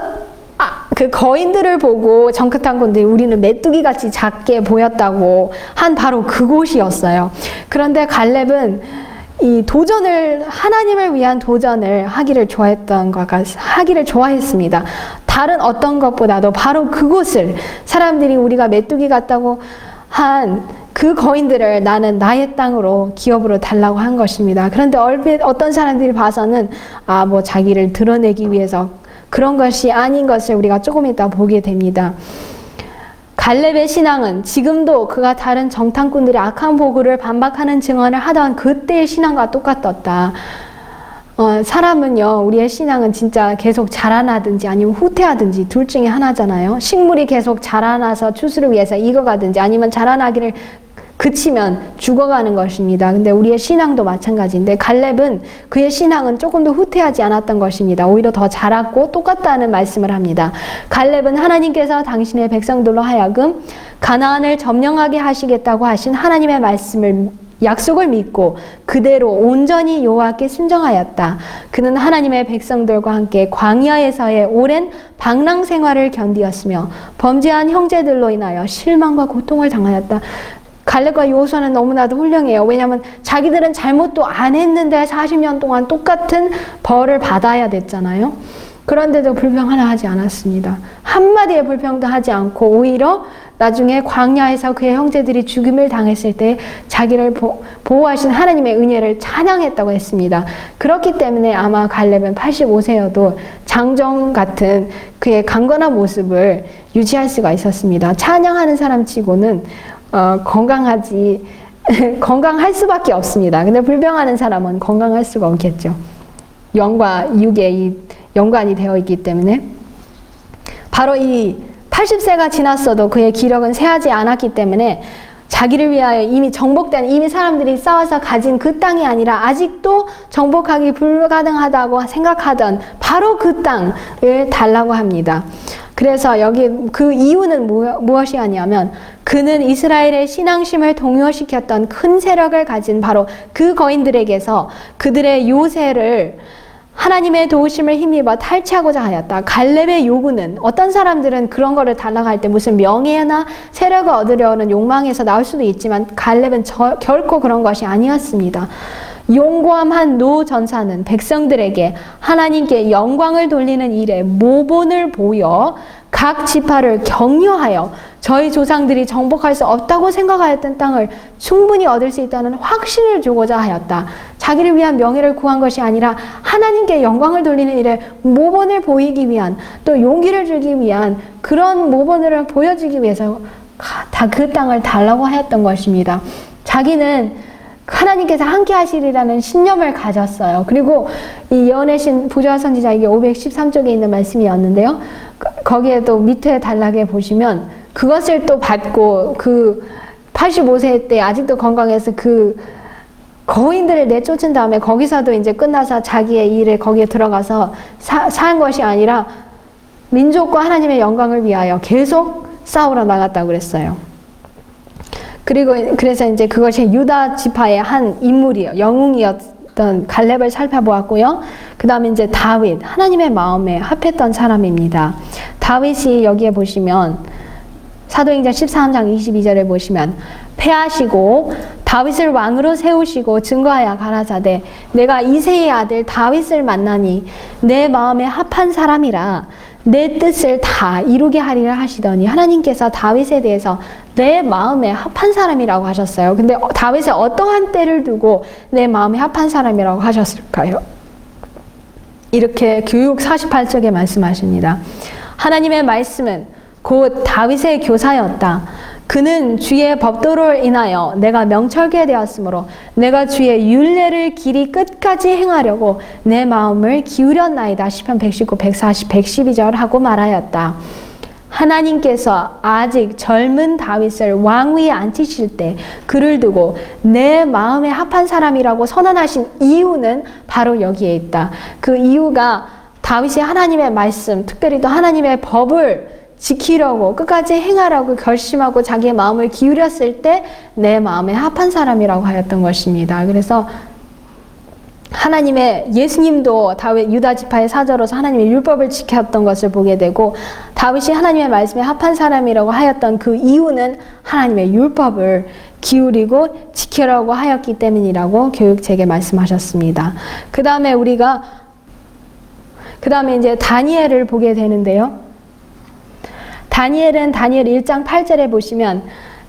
Speaker 1: 거인들을 보고 정탐꾼들이 우리는 메뚜기 같이 작게 보였다고 한 바로 그곳이었어요. 그런데 갈렙은 이 하나님을 위한 도전을 하기를 좋아했습니다. 다른 어떤 것보다도 바로 그곳을 사람들이 우리가 메뚜기 같다고 한 그 거인들을 나는 나의 땅으로 기업으로 달라고 한 것입니다. 그런데 얼핏 어떤 사람들이 봐서는 자기를 드러내기 위해서 그런 것이 아닌 것을 우리가 조금 이따 보게 됩니다. 갈렙의 신앙은 지금도 그가 다른 정탐꾼들이 악한 보고를 반박하는 증언을 하던 그때의 신앙과 똑같았다. 사람은요, 우리의 신앙은 진짜 계속 자라나든지 아니면 후퇴하든지 둘 중에 하나잖아요. 식물이 계속 자라나서 추수를 위해서 익어가든지 아니면 자라나기를 그치면 죽어가는 것입니다. 근데 우리의 신앙도 마찬가지인데 갈렙은 그의 신앙은 조금 더 후퇴하지 않았던 것입니다. 오히려 더 자랐고 똑같다는 말씀을 합니다. 갈렙은 하나님께서 당신의 백성들로 하여금 가나안을 점령하게 하시겠다고 하신 하나님의 약속을 믿고 그대로 온전히 여호와께 순종하였다. 그는 하나님의 백성들과 함께 광야에서의 오랜 방랑 생활을 견디었으며 범죄한 형제들로 인하여 실망과 고통을 당하였다. 갈렙과 여호수아는 너무나도 훌륭해요. 왜냐하면 자기들은 잘못도 안 했는데 40년 동안 똑같은 벌을 받아야 됐잖아요. 그런데도 불평 하나 하지 않았습니다. 한마디의 불평도 하지 않고 오히려 나중에 광야에서 그의 형제들이 죽임을 당했을 때 자기를 보호하신 하나님의 은혜를 찬양했다고 했습니다. 그렇기 때문에 아마 갈렙은 85세여도 장정 같은 그의 강건한 모습을 유지할 수가 있었습니다. 찬양하는 사람 치고는 건강할 수밖에 없습니다. 근데 불평하는 사람은 건강할 수가 없겠죠. 영과 육의 연관이 되어 있기 때문에 바로 이 80세가 지났어도 그의 기력은 쇠하지 않았기 때문에 자기를 위하여 이미 사람들이 싸워서 가진 그 땅이 아니라 아직도 정복하기 불가능하다고 생각하던 바로 그 땅을 달라고 합니다. 그래서 여기 그 이유는 무엇이 아니냐면 그는 이스라엘의 신앙심을 동요시켰던 큰 세력을 가진 바로 그 거인들에게서 그들의 요새를 하나님의 도우심을 힘입어 탈취하고자 하였다. 갈렙의 요구는 어떤 사람들은 그런 거를 달라고 할 때 무슨 명예나 세력을 얻으려는 욕망에서 나올 수도 있지만 갈렙은 결코 그런 것이 아니었습니다. 용고함한 노 전사는 백성들에게 하나님께 영광을 돌리는 일에 모본을 보여 각 지파를 격려하여 저희 조상들이 정복할 수 없다고 생각하였던 땅을 충분히 얻을 수 있다는 확신을 주고자 하였다. 자기를 위한 명예를 구한 것이 아니라 하나님께 영광을 돌리는 일에 모본을 보이기 위한, 또 용기를 주기 위한 그런 모본을 보여주기 위해서 다 그 땅을 달라고 하였던 것입니다. 자기는 하나님께서 함께 하시리라는 신념을 가졌어요. 그리고 이 예언의 신 부조와 선지자에게 513쪽에 있는 말씀이었는데요. 거기에 또 밑에 단락에 보시면 그것을 또 받고 그 85세 때 아직도 건강해서 그 거인들을 내쫓은 다음에 거기서도 이제 끝나서 자기의 일에 거기에 들어가서 산 것이 아니라 민족과 하나님의 영광을 위하여 계속 싸우러 나갔다고 그랬어요. 그리고 그래서 이제 그것이 유다 지파의 한 인물이요, 영웅이었던 갈렙을 살펴보았고요. 그 다음에 이제 다윗, 하나님의 마음에 합했던 사람입니다. 다윗이 여기에 보시면 사도행전 13장 22절에 보시면 패하시고 다윗을 왕으로 세우시고 증거하여 가라사대 내가 이새의 아들 다윗을 만나니 내 마음에 합한 사람이라 내 뜻을 다 이루게 하리라 하시더니 하나님께서 다윗에 대해서 내 마음에 합한 사람이라고 하셨어요. 근데 다윗의 어떠한 때를 두고 내 마음에 합한 사람이라고 하셨을까요? 이렇게 교육 48쪽에 말씀하십니다. 하나님의 말씀은 곧 다윗의 교사였다. 그는 주의 법도를 인하여 내가 명철게 되었으므로 내가 주의 율례를 길이 끝까지 행하려고 내 마음을 기울였나이다. 시편 119, 140, 112절 하고 말하였다. 하나님께서 아직 젊은 다윗을 왕위에 앉히실 때 그를 두고 내 마음에 합한 사람이라고 선언하신 이유는 바로 여기에 있다. 그 이유가 다윗이 하나님의 말씀, 특별히 또 하나님의 법을 지키려고 끝까지 행하라고 결심하고 자기의 마음을 기울였을 때 내 마음에 합한 사람이라고 하였던 것입니다. 그래서 하나님의 예수님도 다윗 유다 지파의 사저로서 하나님의 율법을 지켰던 것을 보게 되고 다윗이 하나님의 말씀에 합한 사람이라고 하였던 그 이유는 하나님의 율법을 기울이고 지키려고 하였기 때문이라고 교육책에 말씀하셨습니다. 그 다음에 이제 다니엘을 보게 되는데요. 다니엘 1장 8절에 보시면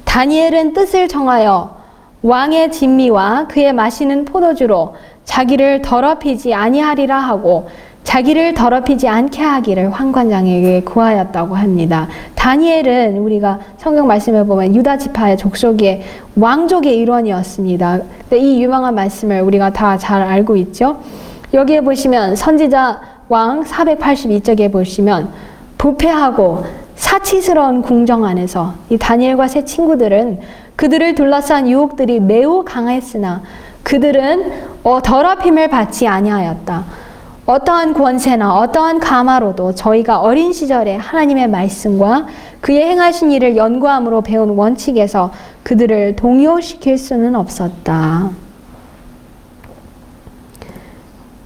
Speaker 1: 다니엘은 뜻을 정하여 왕의 진미와 그의 마시는 포도주로 자기를 더럽히지 아니하리라 하고 자기를 더럽히지 않게 하기를 환관장에게 구하였다고 합니다. 다니엘은 우리가 성경 말씀을 보면 유다 지파의 족속의 왕족의 일원이었습니다. 이 유명한 말씀을 우리가 다 잘 알고 있죠. 여기에 보시면 선지자 왕 482쪽에 보시면 부패하고 사치스러운 궁정 안에서 이 다니엘과 세 친구들은 그들을 둘러싼 유혹들이 매우 강했으나 그들은 더럽힘을 받지 아니하였다. 어떠한 권세나 어떠한 가마로도 저희가 어린 시절에 하나님의 말씀과 그의 행하신 일을 연구함으로 배운 원칙에서 그들을 동요시킬 수는 없었다.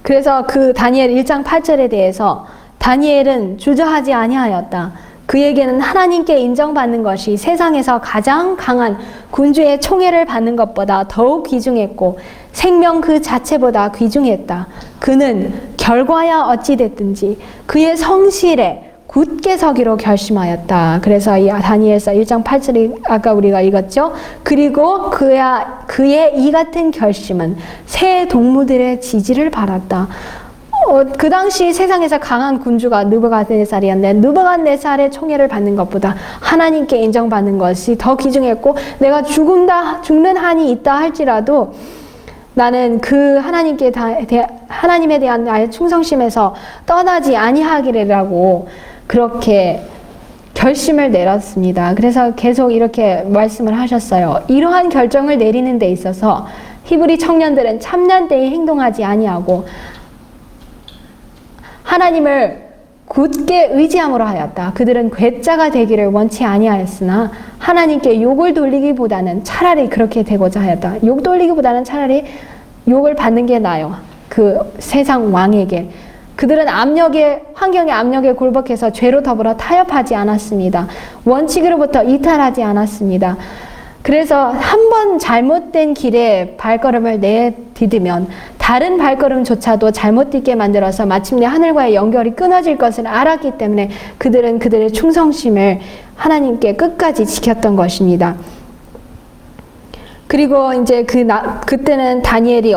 Speaker 1: 그래서 그 다니엘 1장 8절에 대해서 다니엘은 주저하지 아니하였다. 그에게는 하나님께 인정받는 것이 세상에서 가장 강한 군주의 총애를 받는 것보다 더욱 귀중했고 생명 그 자체보다 귀중했다. 그는 결과야 어찌됐든지 그의 성실에 굳게 서기로 결심하였다. 그래서 이 다니엘서 1장 8절이 아까 우리가 읽었죠. 그리고 그의 이 같은 결심은 새 동무들의 지지를 받았다. 그 당시 세상에서 강한 군주가 느부갓네살이었는데 느부갓네살의 총애를 받는 것보다 하나님께 인정받는 것이 더 귀중했고 내가 죽는 한이 있다 할지라도 나는 그 하나님에 대한 나의 충성심에서 떠나지 아니하기라고 그렇게 결심을 내렸습니다. 그래서 계속 이렇게 말씀을 하셨어요. 이러한 결정을 내리는 데 있어서 히브리 청년들은 참난 때에 행동하지 아니하고 하나님을 굳게 의지함으로 하였다. 그들은 괴짜가 되기를 원치 아니하였으나 하나님께 욕을 돌리기보다는 차라리 그렇게 되고자 하였다. 욕 돌리기보다는 차라리 욕을 받는 게 나아요. 그 세상 왕에게. 그들은 환경의 압력에 굴복해서 죄로 더불어 타협하지 않았습니다. 원칙으로부터 이탈하지 않았습니다. 그래서 한 번 잘못된 길에 발걸음을 내디디면 다른 발걸음조차도 잘못 딛게 만들어서 마침내 하늘과의 연결이 끊어질 것을 알았기 때문에 그들은 그들의 충성심을 하나님께 끝까지 지켰던 것입니다. 그리고 이제 그때는 다니엘이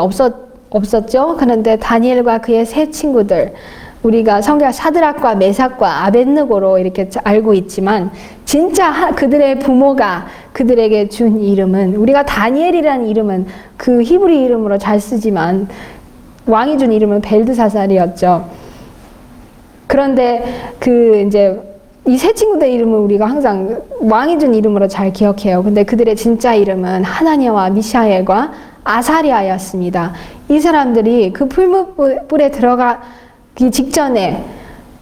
Speaker 1: 없었죠. 그런데 다니엘과 그의 세 친구들, 우리가 성경 사드락과 메삭과 아벳느고로 이렇게 알고 있지만 진짜 그들의 부모가 그들에게 준 이름은, 우리가 다니엘이라는 이름은 그 히브리 이름으로 잘 쓰지만 왕이 준 이름은 벨드사살이었죠. 그런데 이제 이 세 친구들 이름은 우리가 항상 왕이 준 이름으로 잘 기억해요. 근데 그들의 진짜 이름은 하나니아와 미샤엘과 아사리아였습니다. 이 사람들이 그 풀무불에 들어가기 직전에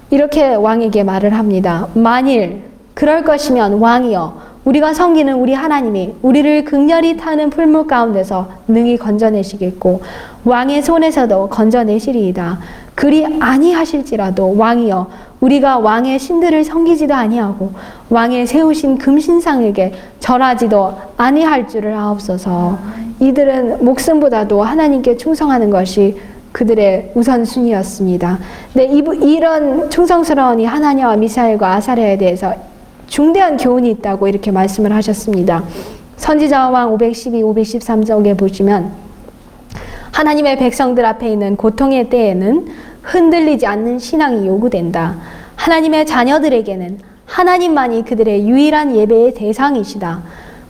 Speaker 1: 이렇게 왕에게 말을 합니다. 만일 그럴 것이면 왕이여, 우리가 섬기는 우리 하나님이 우리를 극렬히 타는 풀물 가운데서 능히 건져내시겠고 왕의 손에서도 건져내시리이다. 그리 아니하실지라도 왕이여, 우리가 왕의 신들을 섬기지도 아니하고 왕의 세우신 금신상에게 절하지도 아니할 줄을 아옵소서. 이들은 목숨보다도 하나님께 충성하는 것이 그들의 우선순위였습니다. 근데 이런 충성스러운 이 하나니아와 미사엘과 아사랴에 대해서 중대한 교훈이 있다고 이렇게 말씀을 하셨습니다. 선지자 왕 512, 513쪽에 보시면 하나님의 백성들 앞에 있는 고통의 때에는 흔들리지 않는 신앙이 요구된다. 하나님의 자녀들에게는 하나님만이 그들의 유일한 예배의 대상이시다.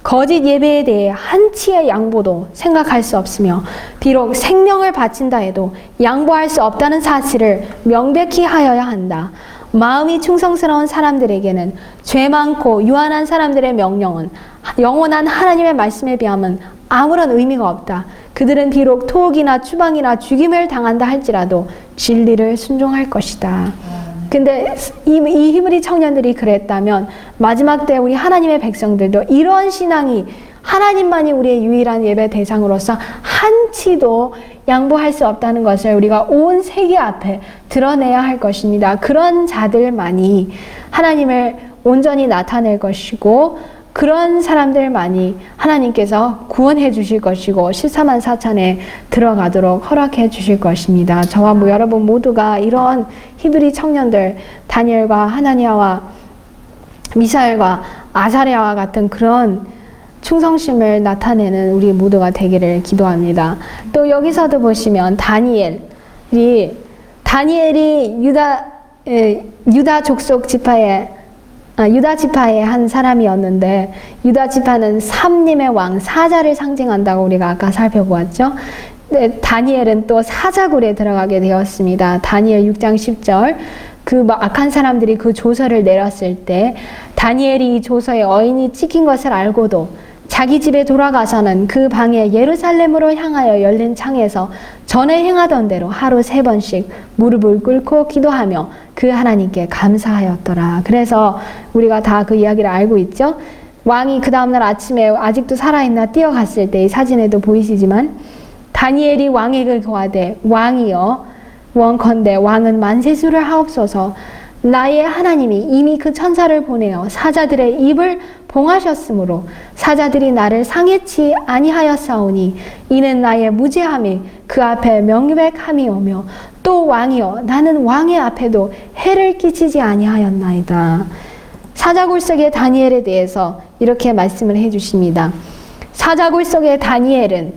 Speaker 1: 거짓 예배에 대해 한치의 양보도 생각할 수 없으며 비록 생명을 바친다 해도 양보할 수 없다는 사실을 명백히 하여야 한다. 마음이 충성스러운 사람들에게는 죄 많고 유한한 사람들의 명령은 영원한 하나님의 말씀에 비하면 아무런 의미가 없다. 그들은 비록 토옥이나 추방이나 죽임을 당한다 할지라도 진리를 순종할 것이다. 근데 이 히브리 청년들이 그랬다면 마지막 때 우리 하나님의 백성들도 이러한 신앙이, 하나님만이 우리의 유일한 예배 대상으로서 한치도 양보할 수 없다는 것을 우리가 온 세계 앞에 드러내야 할 것입니다. 그런 자들만이 하나님을 온전히 나타낼 것이고 그런 사람들만이 하나님께서 구원해 주실 것이고 14만 4천에 들어가도록 허락해 주실 것입니다. 저와 여러분 모두가 이런 히브리 청년들 다니엘과 하나니아와 미사엘과 아사랴와 같은 그런 충성심을 나타내는 우리 모두가 되기를 기도합니다. 또 여기서도 보시면 다니엘이 유다 족속 지파의 유다 지파의 한 사람이었는데 유다 지파는 삼림의 왕 사자를 상징한다고 우리가 아까 살펴보았죠. 다니엘은 또 사자굴에 들어가게 되었습니다. 다니엘 6장 10절 그 악한 사람들이 그 조서를 내렸을 때 다니엘이 이 조서에 어인이 찍힌 것을 알고도 자기 집에 돌아가서는 그 방에 예루살렘으로 향하여 열린 창에서 전에 행하던 대로 하루 3번씩 무릎을 꿇고 기도하며 그 하나님께 감사하였더라. 그래서 우리가 다 그 이야기를 알고 있죠. 왕이 그 다음날 아침에 아직도 살아있나 뛰어갔을 때 이 사진에도 보이시지만 다니엘이 왕에게 고하되 왕이여 원컨대 왕은 만세수를 하옵소서. 나의 하나님이 이미 그 천사를 보내어 사자들의 입을 봉하셨으므로 사자들이 나를 상해치 아니하였사오니 이는 나의 무죄함이 그 앞에 명백함이오며 또 왕이여 나는 왕의 앞에도 해를 끼치지 아니하였나이다. 사자굴 속의 다니엘에 대해서 이렇게 말씀을 해주십니다. 사자굴 속의 다니엘은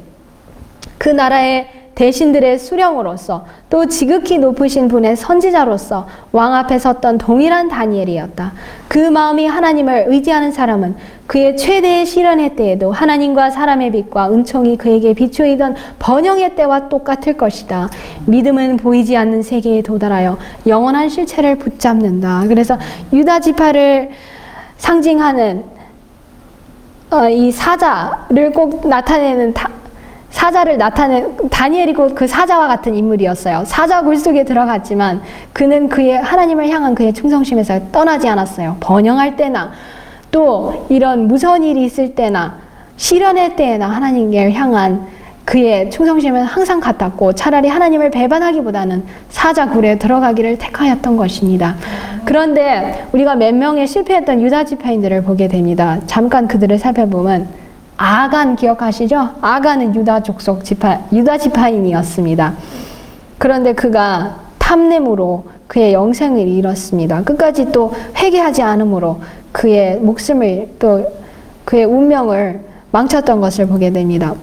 Speaker 1: 그 나라의 대신들의 수령으로서 또 지극히 높으신 분의 선지자로서 왕 앞에 섰던 동일한 다니엘이었다. 그 마음이 하나님을 의지하는 사람은 그의 최대의 시련의 때에도 하나님과 사람의 빛과 은총이 그에게 비추이던 번영의 때와 똑같을 것이다. 믿음은 보이지 않는 세계에 도달하여 영원한 실체를 붙잡는다. 그래서 유다 지파를 상징하는 이 사자를 꼭 나타내는 다니엘이 곧 그 사자와 같은 인물이었어요. 사자 굴 속에 들어갔지만 그는 그의 하나님을 향한 그의 충성심에서 떠나지 않았어요. 번영할 때나 또 이런 무서운 일이 있을 때나 시련의 때에나 하나님을 향한 그의 충성심은 항상 같았고 차라리 하나님을 배반하기보다는 사자굴에 들어가기를 택하였던 것입니다. 그런데 우리가 몇 명의 실패했던 유다 지파인들을 보게 됩니다. 잠깐 그들을 살펴보면 아간 기억하시죠? 아간은 유다 족속 유다 지파인이었습니다. 그런데 그가 탐냄으로 그의 영생을 잃었습니다. 끝까지 또 회개하지 않으므로 그의 목숨을 또 그의 운명을 망쳤던 것을 보게 됩니다.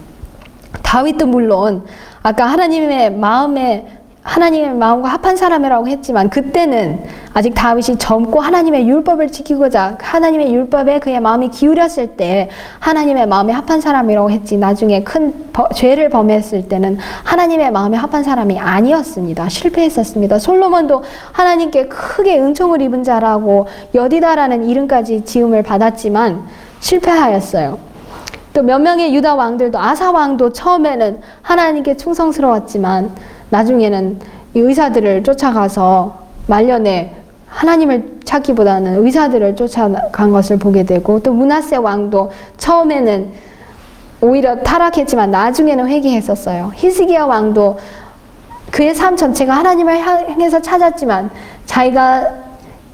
Speaker 1: 다윗도 물론 아까 하나님의 마음과 합한 사람이라고 했지만 그때는 아직 다윗이 젊고 하나님의 율법을 지키고자 하나님의 율법에 그의 마음이 기울였을 때 하나님의 마음에 합한 사람이라고 했지 나중에 큰 죄를 범했을 때는 하나님의 마음에 합한 사람이 아니었습니다. 실패했었습니다. 솔로몬도 하나님께 크게 은총을 입은 자라고 여디다라는 이름까지 지음을 받았지만 실패하였어요. 또 몇 명의 유다 왕들도 아사 왕도 처음에는 하나님께 충성스러웠지만 나중에는 이 의사들을 쫓아가서 말년에 하나님을 찾기보다는 의사들을 쫓아간 것을 보게 되고 또 므낫세 왕도 처음에는 오히려 타락했지만 나중에는 회개했었어요. 히스기야 왕도 그의 삶 전체가 하나님을 향해서 찾았지만 자기가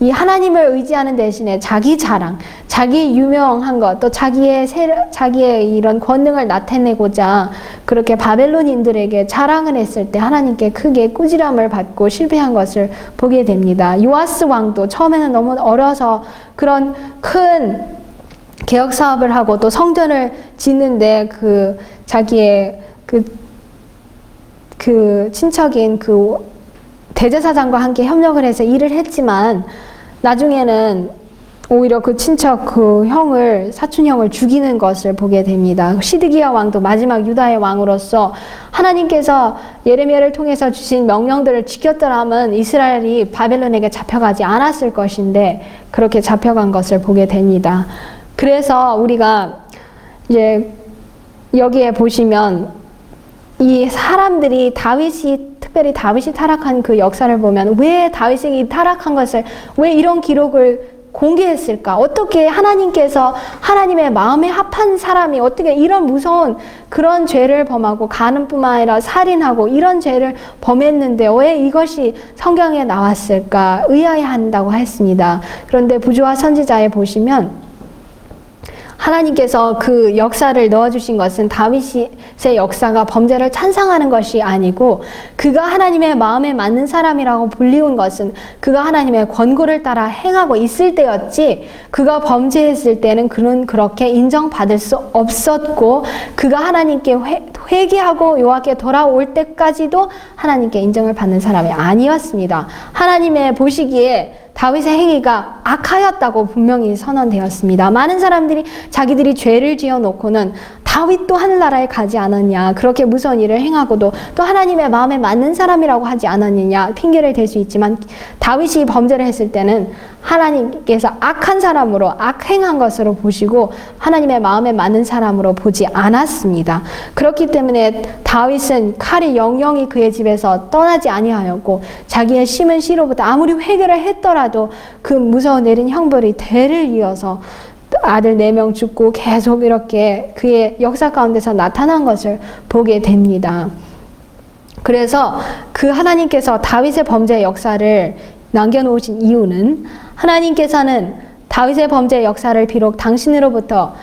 Speaker 1: 이 하나님을 의지하는 대신에 자기 자랑, 자기 유명한 것, 또 자기의 이런 권능을 나타내고자 그렇게 바벨론인들에게 자랑을 했을 때 하나님께 크게 꾸지람을 받고 실패한 것을 보게 됩니다. 요아스 왕도 처음에는 너무 어려서 그런 큰 개혁 사업을 하고 또 성전을 짓는데 자기의 친척인 대제사장과 함께 협력을 해서 일을 했지만 나중에는 오히려 그 친척 사촌형을 죽이는 것을 보게 됩니다. 시드기야 왕도 마지막 유다의 왕으로서 하나님께서 예레미야를 통해서 주신 명령들을 지켰더라면 이스라엘이 바벨론에게 잡혀가지 않았을 것인데 그렇게 잡혀간 것을 보게 됩니다. 그래서 우리가 이제 여기에 보시면 이 사람들이 특별히 다윗이 타락한 그 역사를 보면 왜 다윗이 타락한 것을 왜 이런 기록을 공개했을까? 어떻게 하나님께서 하나님의 마음에 합한 사람이 어떻게 이런 무서운 그런 죄를 범하고 간음뿐만 아니라 살인하고 이런 죄를 범했는데 왜 이것이 성경에 나왔을까? 의아해한다고 했습니다. 그런데 부조와 선지자에 보시면 하나님께서 그 역사를 넣어주신 것은 다윗의 역사가 범죄를 찬성하는 것이 아니고 그가 하나님의 마음에 맞는 사람이라고 불리운 것은 그가 하나님의 권고를 따라 행하고 있을 때였지 그가 범죄했을 때는 그는 그렇게 인정받을 수 없었고 그가 하나님께 회개하고 여호와께 돌아올 때까지도 하나님께 인정을 받는 사람이 아니었습니다. 하나님의 보시기에 다윗의 행위가 악하였다고 분명히 선언되었습니다. 많은 사람들이 자기들이 죄를 지어놓고는 다윗도 하늘나라에 가지 않았냐, 그렇게 무서운 일을 행하고도 또 하나님의 마음에 맞는 사람이라고 하지 않았느냐 핑계를 댈 수 있지만 다윗이 범죄를 했을 때는 하나님께서 악한 사람으로 악행한 것으로 보시고 하나님의 마음에 맞는 사람으로 보지 않았습니다. 그렇기 때문에 다윗은 칼이 영영이 그의 집에서 떠나지 아니하였고 자기의 심은 씨로부터 아무리 회개를 했더라도 그 무서운 내린 형벌이 대를 이어서 아들 4명 죽고 계속 이렇게 그의 역사 가운데서 나타난 것을 보게 됩니다. 그래서 그 하나님께서 다윗의 범죄의 역사를 남겨놓으신 이유는 하나님께서는 다윗의 범죄의 역사를 비록 당신으로부터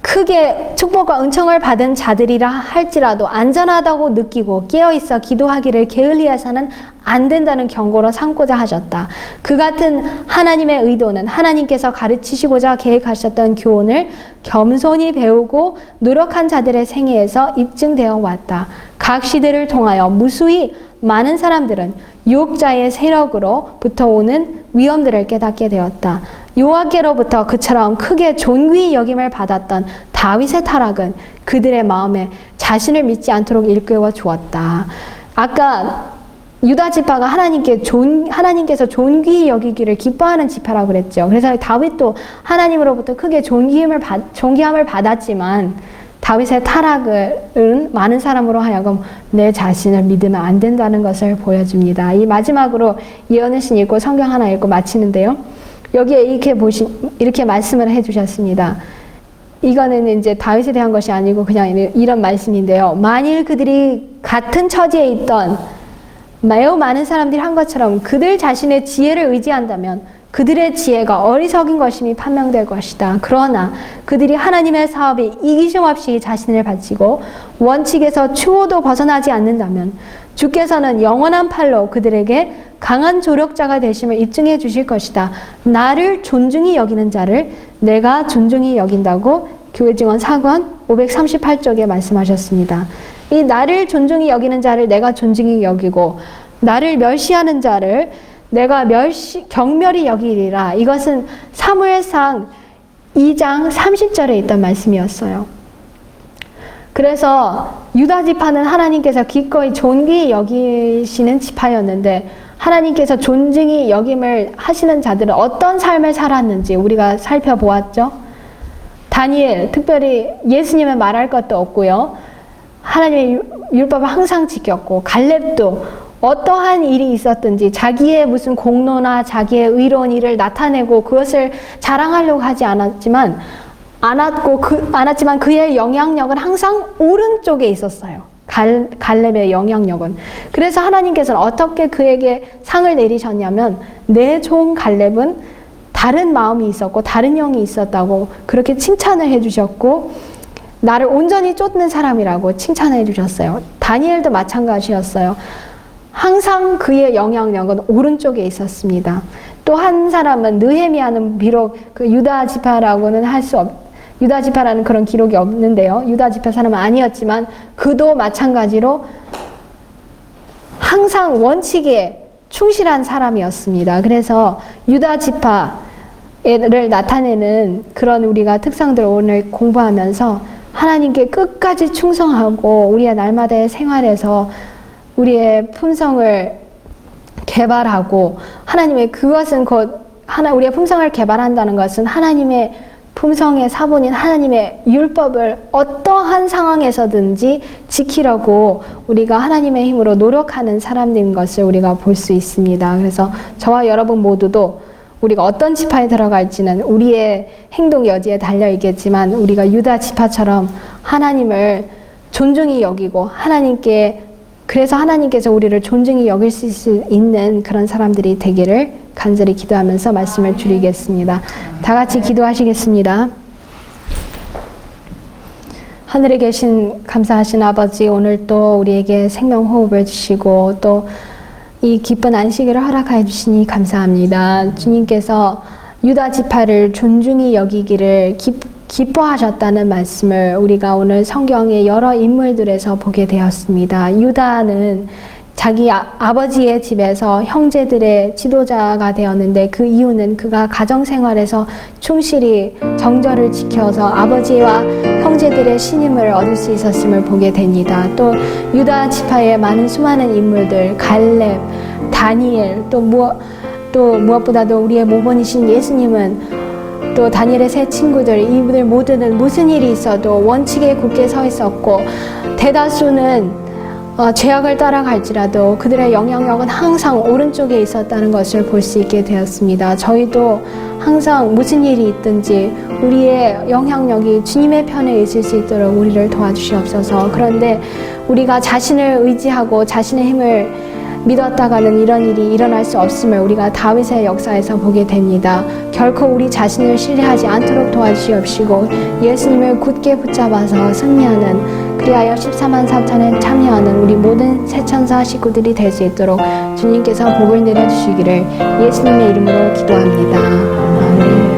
Speaker 1: 크게 축복과 은총을 받은 자들이라 할지라도 안전하다고 느끼고 깨어있어 기도하기를 게을리해서는 안 된다는 경고로 삼고자 하셨다. 그 같은 하나님의 의도는 하나님께서 가르치시고자 계획하셨던 교훈을 겸손히 배우고 노력한 자들의 생애에서 입증되어 왔다. 각 시대를 통하여 무수히 많은 사람들은 유혹자의 세력으로부터 오는 위험들을 깨닫게 되었다. 여호와께로부터 그처럼 크게 존귀히 여김을 받았던 다윗의 타락은 그들의 마음에 자신을 믿지 않도록 일깨워 주었다. 아까 유다 지파가 하나님께서 존귀히 여기기를 기뻐하는 지파라고 그랬죠. 그래서 다윗도 하나님으로부터 크게 존귀함을 받았지만 다윗의 타락은 많은 사람으로 하여금 내 자신을 믿으면 안 된다는 것을 보여줍니다. 이 마지막으로 예언의 신 읽고 성경 하나 읽고 마치는데요. 여기에 이렇게 말씀을 해주셨습니다. 이거는 이제 다윗에 대한 것이 아니고 그냥 이런 말씀인데요. 만일 그들이 같은 처지에 있던 매우 많은 사람들이 한 것처럼 그들 자신의 지혜를 의지한다면 그들의 지혜가 어리석인 것임이 판명될 것이다. 그러나 그들이 하나님의 사업에 이기심 없이 자신을 바치고 원칙에서 추호도 벗어나지 않는다면 주께서는 영원한 팔로 그들에게 강한 조력자가 되심을 입증해 주실 것이다. 나를 존중히 여기는 자를 내가 존중히 여긴다고 교회 증언 4권 538쪽에 말씀하셨습니다. 이 나를 존중히 여기는 자를 내가 존중히 여기고 나를 멸시하는 자를 내가 경멸히 여기리라. 이것은 사무엘상 2장 30절에 있던 말씀이었어요. 그래서 유다 지파는 하나님께서 기꺼이 존귀히 여기시는 지파였는데 하나님께서 존중히 여김을 하시는 자들은 어떤 삶을 살았는지 우리가 살펴보았죠. 다니엘, 특별히 예수님은 말할 것도 없고요. 하나님의 율법을 항상 지켰고 지켰고 어떠한 일이 있었든지 자기의 무슨 공로나 자기의 의로운 일을 나타내고 그것을 자랑하려고 하지 않았지만 그의 영향력은 항상 오른쪽에 있었어요. 갈렙의 영향력은. 그래서 하나님께서는 어떻게 그에게 상을 내리셨냐면 내 종 갈렙은 다른 마음이 있었고 다른 영이 있었다고 그렇게 칭찬을 해주셨고 나를 온전히 쫓는 사람이라고 칭찬해 주셨어요. 다니엘도 마찬가지였어요. 항상 그의 영향력은 오른쪽에 있었습니다. 또 한 사람은 느헤미야는 비록 그 유다 지파라고는 유다 지파라는 그런 기록이 없는데요. 유다 지파 사람은 아니었지만 그도 마찬가지로 항상 원칙에 충실한 사람이었습니다. 그래서 유다 지파를 나타내는 그런 우리가 특성들을 오늘 공부하면서 하나님께 끝까지 충성하고 우리의 날마다의 생활에서 우리의 품성을 개발하고 우리의 품성을 개발한다는 것은 하나님의 품성의 사본인 하나님의 율법을 어떠한 상황에서든지 지키려고 우리가 하나님의 힘으로 노력하는 사람인 것을 우리가 볼 수 있습니다. 그래서 저와 여러분 모두도 우리가 어떤 지파에 들어갈지는 우리의 행동 여지에 달려 있겠지만 우리가 유다 지파처럼 하나님을 존중히 여기고 그래서 하나님께서 우리를 존중히 여길 수 있는 그런 사람들이 되기를 간절히 기도하면서 말씀을 줄이겠습니다. 다 같이 기도하시겠습니다. 하늘에 계신 감사하신 아버지, 오늘 또 우리에게 생명호흡을 주시고 또 이 기쁜 안식일을 허락하여 주시니 감사합니다. 주님께서 유다 지파를 존중히 여기기를 기뻐하셨다는 말씀을 우리가 오늘 성경의 여러 인물들에서 보게 되었습니다. 유다는 자기 아버지의 집에서 형제들의 지도자가 되었는데 그 이유는 그가 가정생활에서 충실히 정절을 지켜서 아버지와 형제들의 신임을 얻을 수 있었음을 보게 됩니다. 또 유다 지파의 많은 수많은 인물들, 갈렙, 다니엘, 또 무엇보다도 우리의 모본이신 예수님은 또 다니엘의 세 친구들, 이분들 모두는 무슨 일이 있어도 원칙에 굳게 서 있었고 대다수는 죄악을 따라갈지라도 그들의 영향력은 항상 오른쪽에 있었다는 것을 볼 수 있게 되었습니다. 저희도 항상 무슨 일이 있든지 우리의 영향력이 주님의 편에 있을 수 있도록 우리를 도와주시옵소서. 그런데 우리가 자신을 의지하고 자신의 힘을 믿었다가는 이런 일이 일어날 수 없음을 우리가 다윗의 역사에서 보게 됩니다. 결코 우리 자신을 신뢰하지 않도록 도와주시옵시고 예수님을 굳게 붙잡아서 승리하는 그리하여 14만 4천에 참여하는 우리 모든 새천사 식구들이 될 수 있도록 주님께서 복을 내려주시기를 예수님의 이름으로 기도합니다. 아멘.